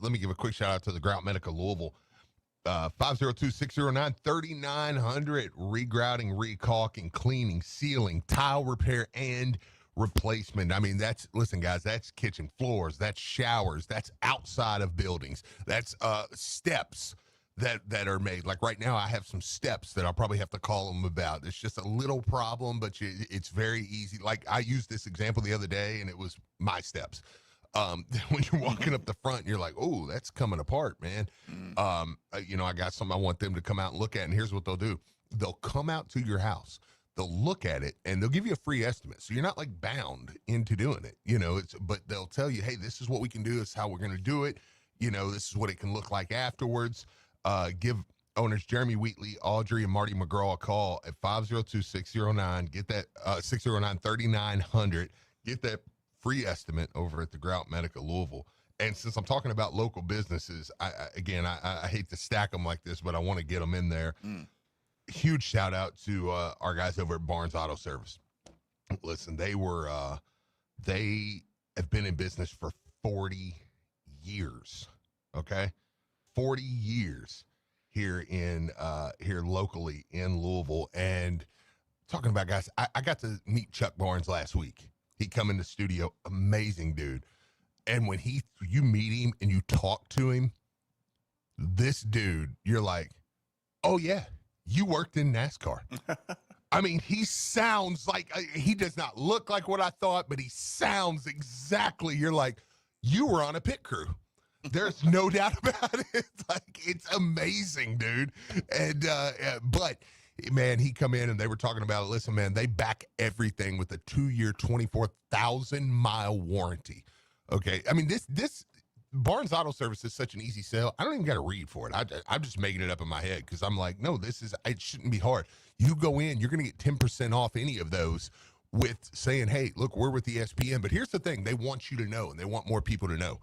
let me give a quick shout out to the Grout Medica Louisville. 502-609-3900. Regrouting, recalking, cleaning, sealing, tile repair, and replacement. I mean, listen, guys, that's kitchen floors, that's showers, that's outside of buildings, that's steps that are made. Like right now, I have some steps that I'll probably have to call them about. It's just a little problem, but it's very easy. Like I used this example the other day, and it was my steps. When you're walking up the front, you're like, oh, that's coming apart, man. I got something I want them to come out and look at, and here's what they'll do. They'll come out to your house. They'll look at it, and they'll give you a free estimate. So you're not like bound into doing it, but they'll tell you, hey, this is what we can do. This is how we're going to do it. This is what it can look like afterwards. Give owners Jeremy Wheatley, Audrey, and Marty McGraw a call at 502-609. Get that 609-3900. Get that free estimate over at the Grout Medica Louisville. And since I'm talking about local businesses, I hate to stack them like this, but I want to get them in there. Huge shout out to our guys over at Barnes Auto Service. Listen, they have been in business for 40 years. Okay, 40 years here locally in Louisville. And talking about guys, I got to meet Chuck Barnes last week. He come in the studio, amazing dude. And when you meet him and you talk to him, this dude, you're like, oh yeah, you worked in NASCAR. I mean, he sounds like, he does not look like what I thought, but he sounds exactly, you're like, you were on a pit crew. There's no doubt about it. It's amazing, dude. And, but man, he come in and they were talking about it. Listen, man, they back everything with a 2-year, 24,000-mile warranty. Okay. I mean, this Barnes Auto Service is such an easy sell. I don't even got to read for it. I'm just making it up in my head because I'm like, no, it shouldn't be hard. You go in, you're going to get 10% off any of those with saying, hey, look, we're with ESPN. But here's the thing. They want you to know, and they want more people to know.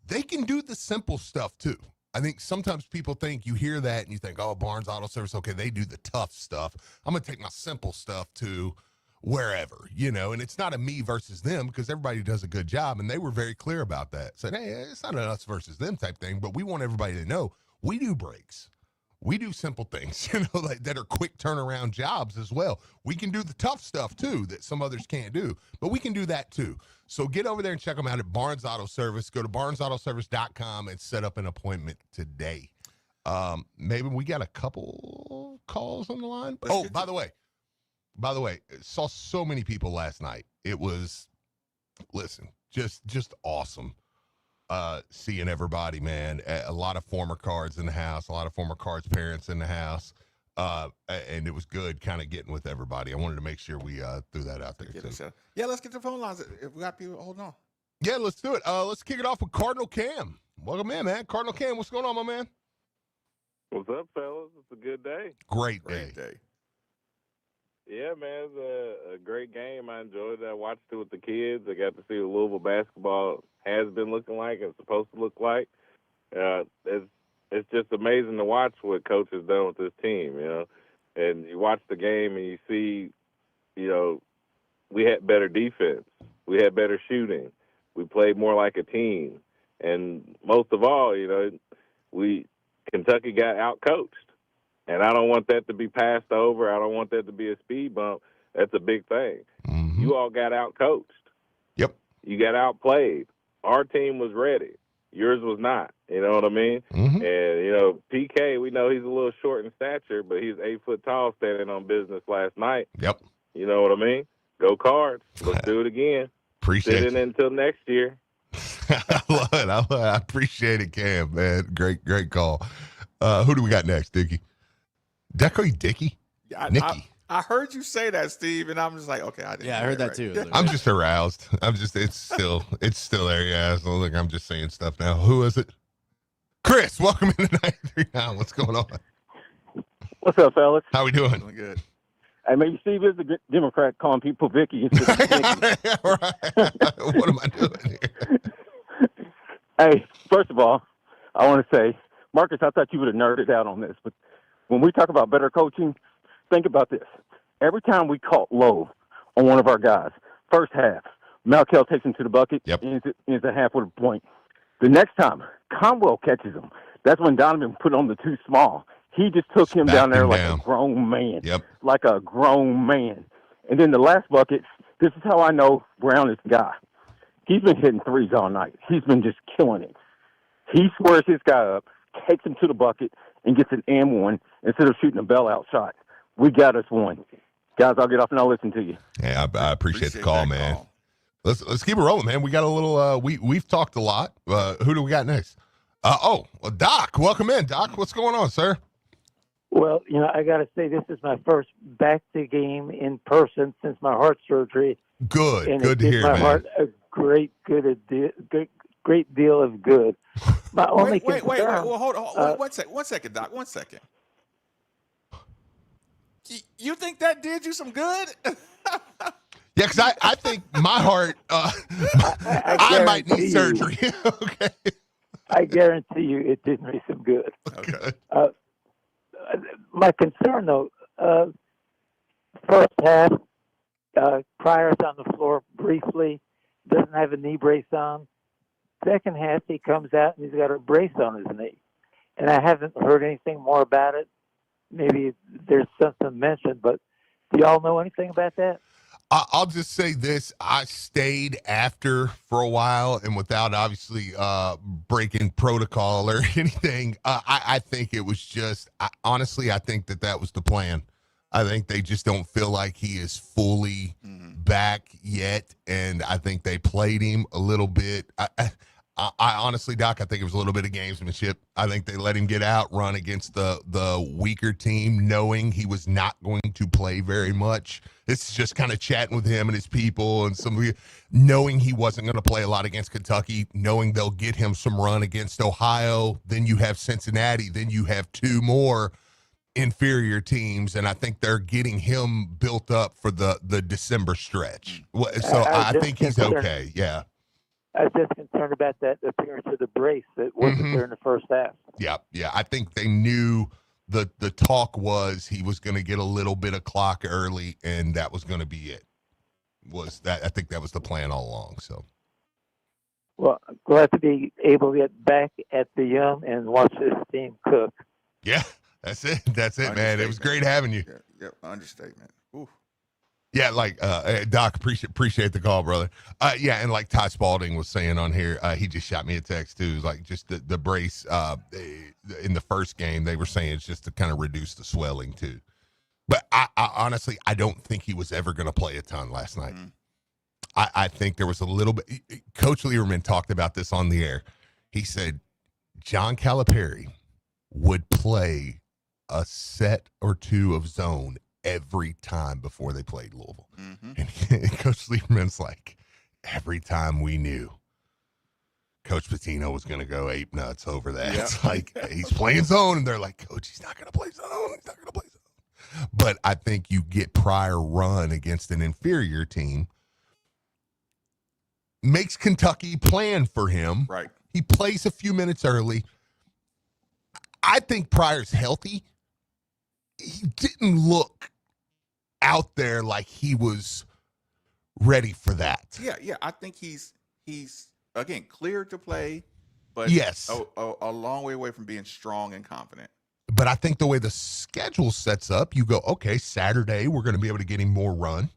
They can do the simple stuff too. I think sometimes people think, you hear that and you think, oh, Barnes Auto Service, okay, they do the tough stuff. I'm going to take my simple stuff to wherever, and it's not a me versus them because everybody does a good job. And they were very clear about that. Said, hey, it's not an us versus them type thing, but we want everybody to know we do brakes. We do simple things, that are quick turnaround jobs as well. We can do the tough stuff too that some others can't do, but we can do that too. So get over there and check them out at Barnes Auto Service. Go to barnesautoservice.com and set up an appointment today. Maybe we got a couple calls on the line. By the way, saw so many people last night. It was, listen, just awesome. Seeing everybody, man. A lot of former Cards in the house, a lot of former Cards parents in the house. And it was good kind of getting with everybody. I wanted to make sure we threw that out there too. Yeah, let's get the phone lines. If we got people, hold on. Yeah, let's do it. Let's kick it off with Cardinal Cam. Welcome in, man. Cardinal Cam, what's going on, my man? What's up, fellas? It's a good day. Great day. Yeah, man, it's a great game. I enjoyed it. I watched it with the kids. I got to see what Louisville basketball has been looking like and supposed to look like. It's just amazing to watch what Coach has done with this team, And you watch the game and you see, we had better defense. We had better shooting. We played more like a team. And most of all, Kentucky got out-coached. And I don't want that to be passed over. I don't want that to be a speed bump. That's a big thing. Mm-hmm. You all got out-coached. Yep. You got outplayed. Our team was ready. Yours was not. You know what I mean? Mm-hmm. And, PK, we know he's a little short in stature, but he's 8 foot tall standing on business last night. Yep. You know what I mean? Go Cards. Let's do it again. Appreciate it. Sit in until next year. I love it. I appreciate it, Cam, man. Great call. Who do we got next, Dickie? Did I call you Dickie? Nikki. I heard you say that, Steve, and I'm just like, okay, I heard that too. I'm just aroused. It's still there. Yeah, so look, I'm just saying stuff now. Who is it? Chris, welcome in tonight. What's going on? What's up, fellas? How we doing? Doing good. Hey, maybe Steve is the Democrat calling people Vicky instead of Vicky. What am I doing here? Hey, first of all, I want to say, Marcus, I thought you would have nerded out on this, but when we talk about better coaching, think about this. Every time we caught low on one of our guys, first half, Malkel takes him to the bucket. Yep. Ends at half with a point. The next time, Conwell catches him. That's when Donovan put on the too small. He just took him down there like a grown man. Yep. Like a grown man. And then the last bucket, this is how I know Brown is the guy. He's been hitting threes all night. He's been just killing it. He squares his guy up, takes him to the bucket, and gets an and one instead of shooting a bell-out shot. We got us one. Guys, I'll get off and I'll listen to you. Yeah, I appreciate the call, man. Let's keep it rolling, man. We got a little we've talked a lot. Who do we got next? Doc, welcome in. Doc, what's going on, sir? Well, I got to say this is my first back to game in person since my heart surgery. Good, and good it to did hear, my man. heart a great deal of good. My only Wait. concern. Well, hold on. One second, Doc. 1 second. You think that did you some good? Yeah, because I think my heart, I might need surgery. Okay. I guarantee you it did me some good. Okay. My concern, though, first half, Pryor's on the floor briefly, doesn't have a knee brace on. Second half, he comes out and he's got a brace on his knee. And I haven't heard anything more about it. Maybe there's something mentioned, but do y'all know anything about that? I'll just say this. I stayed after for a while, and without obviously breaking protocol or anything, I think it was just, honestly, I think that was the plan. I think they just don't feel like he is fully back yet, and I think they played him a little bit. I honestly, Doc, I think it was a little bit of gamesmanship. I think they let him get out, run against the weaker team, knowing he was not going to play very much. It's just kind of chatting with him and his people and knowing he wasn't going to play a lot against Kentucky, knowing they'll get him some run against Ohio. Then you have Cincinnati. Then you have two more inferior teams, and I think they're getting him built up for the December stretch. So I think he's okay. Yeah. I was just concerned about that appearance of the brace that wasn't there in the first half. Yeah. I think they knew the talk was he was going to get a little bit of clock early, and that was going to be it. I think that was the plan all along. So, well, I'm glad to be able to get back at the Yum and watch this team cook. Yeah, that's it, man. It was great having you. Yeah, understatement. Ooh. Yeah, like Doc, appreciate the call, brother. Yeah, and like Ty Spalding was saying on here, he just shot me a text too. Like just the brace in the first game, they were saying it's just to kind of reduce the swelling too. But I honestly, I don't think he was ever going to play a ton last night. I think there was a little bit. Coach Lieberman talked about this on the air. He said John Calipari would play a set or two of zone every time before they played Louisville. And Coach Lieberman's like, every time we knew Coach Pitino was going to go ape nuts over that. Yeah. It's like, he's playing zone, and they're like, Coach, he's not going to play zone. He's not going to play zone. But I think you get prior run against an inferior team, makes Kentucky plan for him. Right. He plays a few minutes early. I think Pryor's healthy. He didn't look out there like he was ready for that. Yeah. I think he's again cleared to play, but yes, a long way away from being strong and confident. But I think the way the schedule sets up, you go, okay, Saturday we're going to be able to get him more run,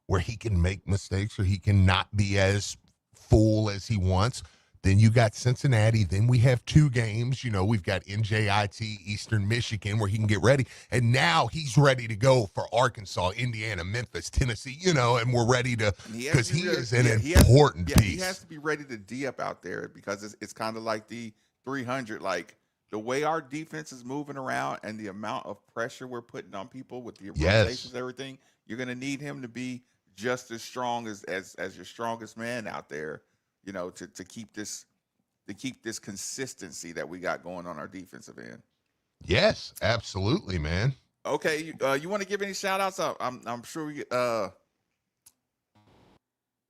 where he can make mistakes or he can not be as full as he wants. Then you got Cincinnati. Then we have two games. We've got NJIT, Eastern Michigan, where he can get ready. And now he's ready to go for Arkansas, Indiana, Memphis, Tennessee, and we're ready to, because he is an important piece. He has to be ready to D up out there, because it's kind of like the 300, like the way our defense is moving around and the amount of pressure we're putting on people with the rotations and everything. You're going to need him to be just as strong as your strongest man out there. To keep this consistency that we got going on our defensive end. Yes, absolutely, man. Okay, you want to give any shout outs? I'm sure we yeah.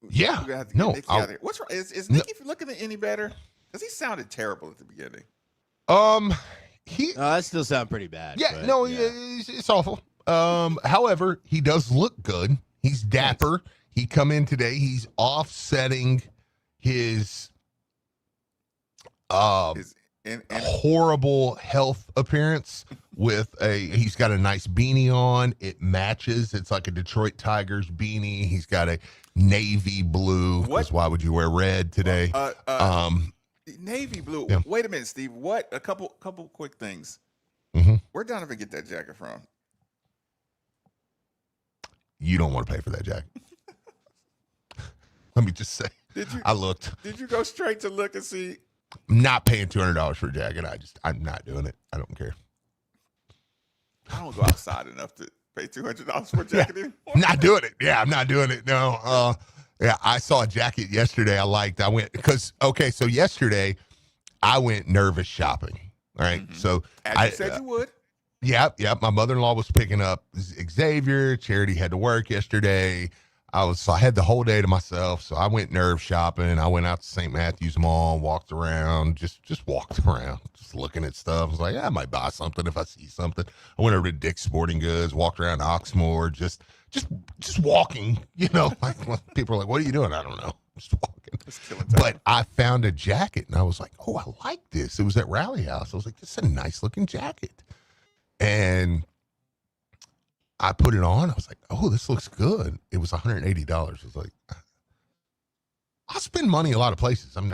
We're gonna have to get Nicky out of here. What's wrong? Is Nicky looking any better? Because he sounded terrible at the beginning. That still sound pretty bad. Yeah, it's awful. However, he does look good. He's dapper. He come in today. He's offsetting his horrible health appearance with he's got a nice beanie on. It matches. It's like a Detroit Tigers beanie. He's got a navy blue. Because why would you wear red today? Navy blue. Yeah. Wait a minute, Steve. What? A couple quick things. Mm-hmm. Where'd Donovan get that jacket from? You don't want to pay for that jacket. Let me just say. I looked. Did you go straight to look and see? I'm not paying $200 for a jacket. I'm not doing it. I don't care. I don't go outside enough to pay $200 for a jacket anymore. I'm not doing it. Yeah, I'm not doing it. No. Yeah, I saw a jacket yesterday I liked. I went so yesterday I went nervous shopping. All right. Mm-hmm. So As you said you would. Yep. My mother-in-law was picking up Xavier. Charity had to work yesterday. I had the whole day to myself, so I went nerve shopping. I went out to St. Matthew's Mall, walked around, just walked around, just looking at stuff. I was like, I might buy something if I see something. I went over to Dick's Sporting Goods, walked around Oxmoor, just walking. Like people are like, "What are you doing?" I don't know, just walking. But I found a jacket, and I was like, "Oh, I like this." It was at Rally House. I was like, "This is a nice looking jacket," and I put it on. I was like, "Oh, this looks good." It was $180. I was like, I'll spend money a lot of places. I'm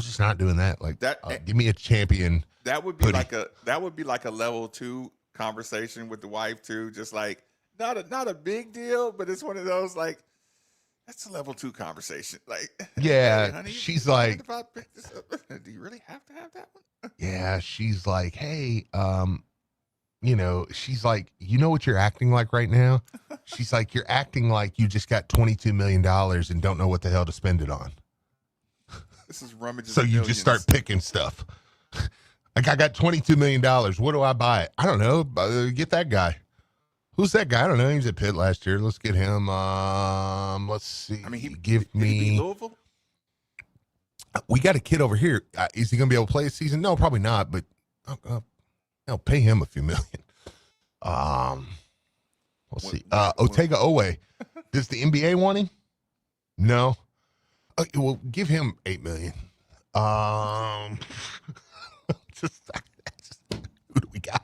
just not doing that. Like that. Give me a champion. That would be like a level 2 conversation with the wife too. Just like not a big deal, but it's one of those like that's a level 2 conversation. Like yeah, hey, honey, she's like, do you really have to have that one? Yeah, she's like, hey, she's like, you know what you're acting like right now? She's like, you're acting like you just got $22 million and don't know what the hell to spend it on. This is rummaging. So you just start picking stuff. Like, I got $22 million. What do I buy? I don't know. Get that guy. Who's that guy? I don't know. He was at Pitt last year. Let's get him. Let's see. I mean, did he beat Louisville? We got a kid over here. Is he going to be able to play a season? No, probably not. But I'll pay him a few million. Let's see. Otega Owe. Does the NBA want him? No. Okay, well, give him $8 million. Who do we got?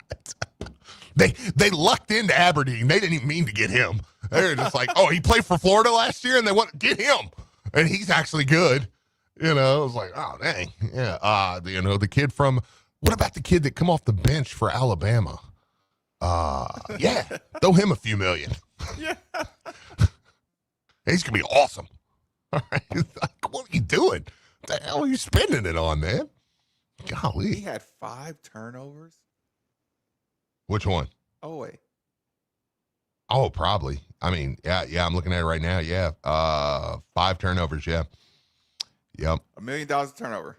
They lucked into Aberdeen. They didn't even mean to get him. They're just like, oh, he played for Florida last year, and they want to get him, and he's actually good. It was like, oh dang, yeah. The kid from. What about the kid that come off the bench for Alabama? Yeah, throw him a few million. Yeah, he's gonna be awesome. All right, like, what are you doing? What the hell are you spending it on, man? Golly, he had 5 turnovers. Which one? Oh wait. Oh, probably. I mean, yeah. I'm looking at it right now. Yeah, 5 turnovers. Yeah, yep. $1 million a turnover.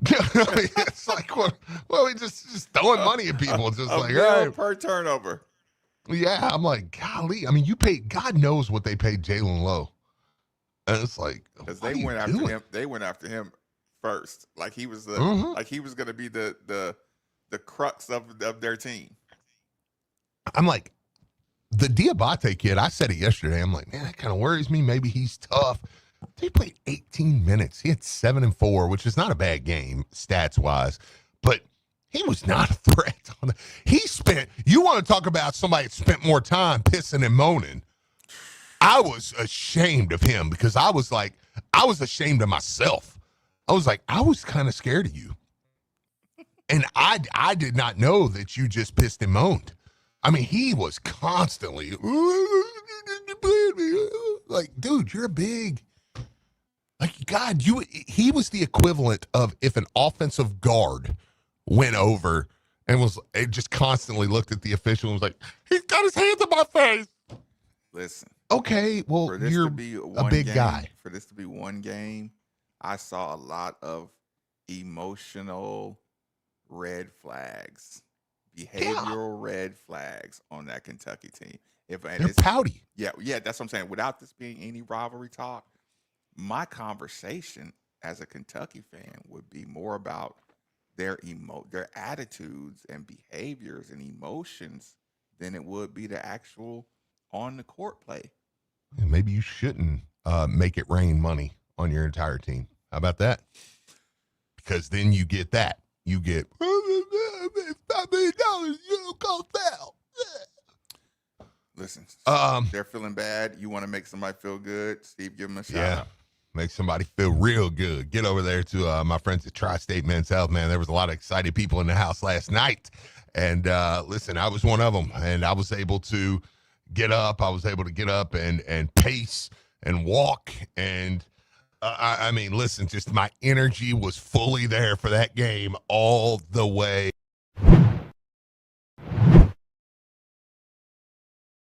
It's like, well, we just throwing money at people. Just like, all right. Per turnover. Yeah, I'm like, golly. I mean, you paid. God knows what they paid Jalen Lowe, and it's like, because they went after him. They went after him first, like he was like he was going to be the crux of their team. I'm like, the Diabate kid. I said it yesterday. I'm like, man, that kind of worries me. Maybe he's tough. They played 18 minutes. He had 7 and 4, which is not a bad game stats wise, but he was not a threat. You want to talk about somebody that spent more time pissing and moaning. I was ashamed of him because I was ashamed of myself. I was like, I was kind of scared of you. And I did not know that you just pissed and moaned. I mean, he was constantly like, dude, you're big. Like, God, he was the equivalent of if an offensive guard went over and just constantly looked at the official and was like, he's got his hands on my face. Listen. Okay, well, you're a big guy. For this to be one game, I saw a lot of emotional red flags, behavioral red flags on that Kentucky team. They're pouty. Yeah, that's what I'm saying. Without this being any rivalry talk, my conversation as a Kentucky fan would be more about their attitudes and behaviors and emotions than it would be the actual on the court play. Maybe you shouldn't make it rain money on your entire team. How about that? Because then you get that. You get $5 million. You don't call foul. Listen, they're feeling bad. You want to make somebody feel good. Steve, give them a shout out. Make somebody feel real good. Get over there to my friends at Tri-State Men's Health, man. There was a lot of excited people in the house last night. And listen, I was one of them. And I was able to get up. I was able to get up and pace and walk. And I mean, listen, just my energy was fully there for that game all the way.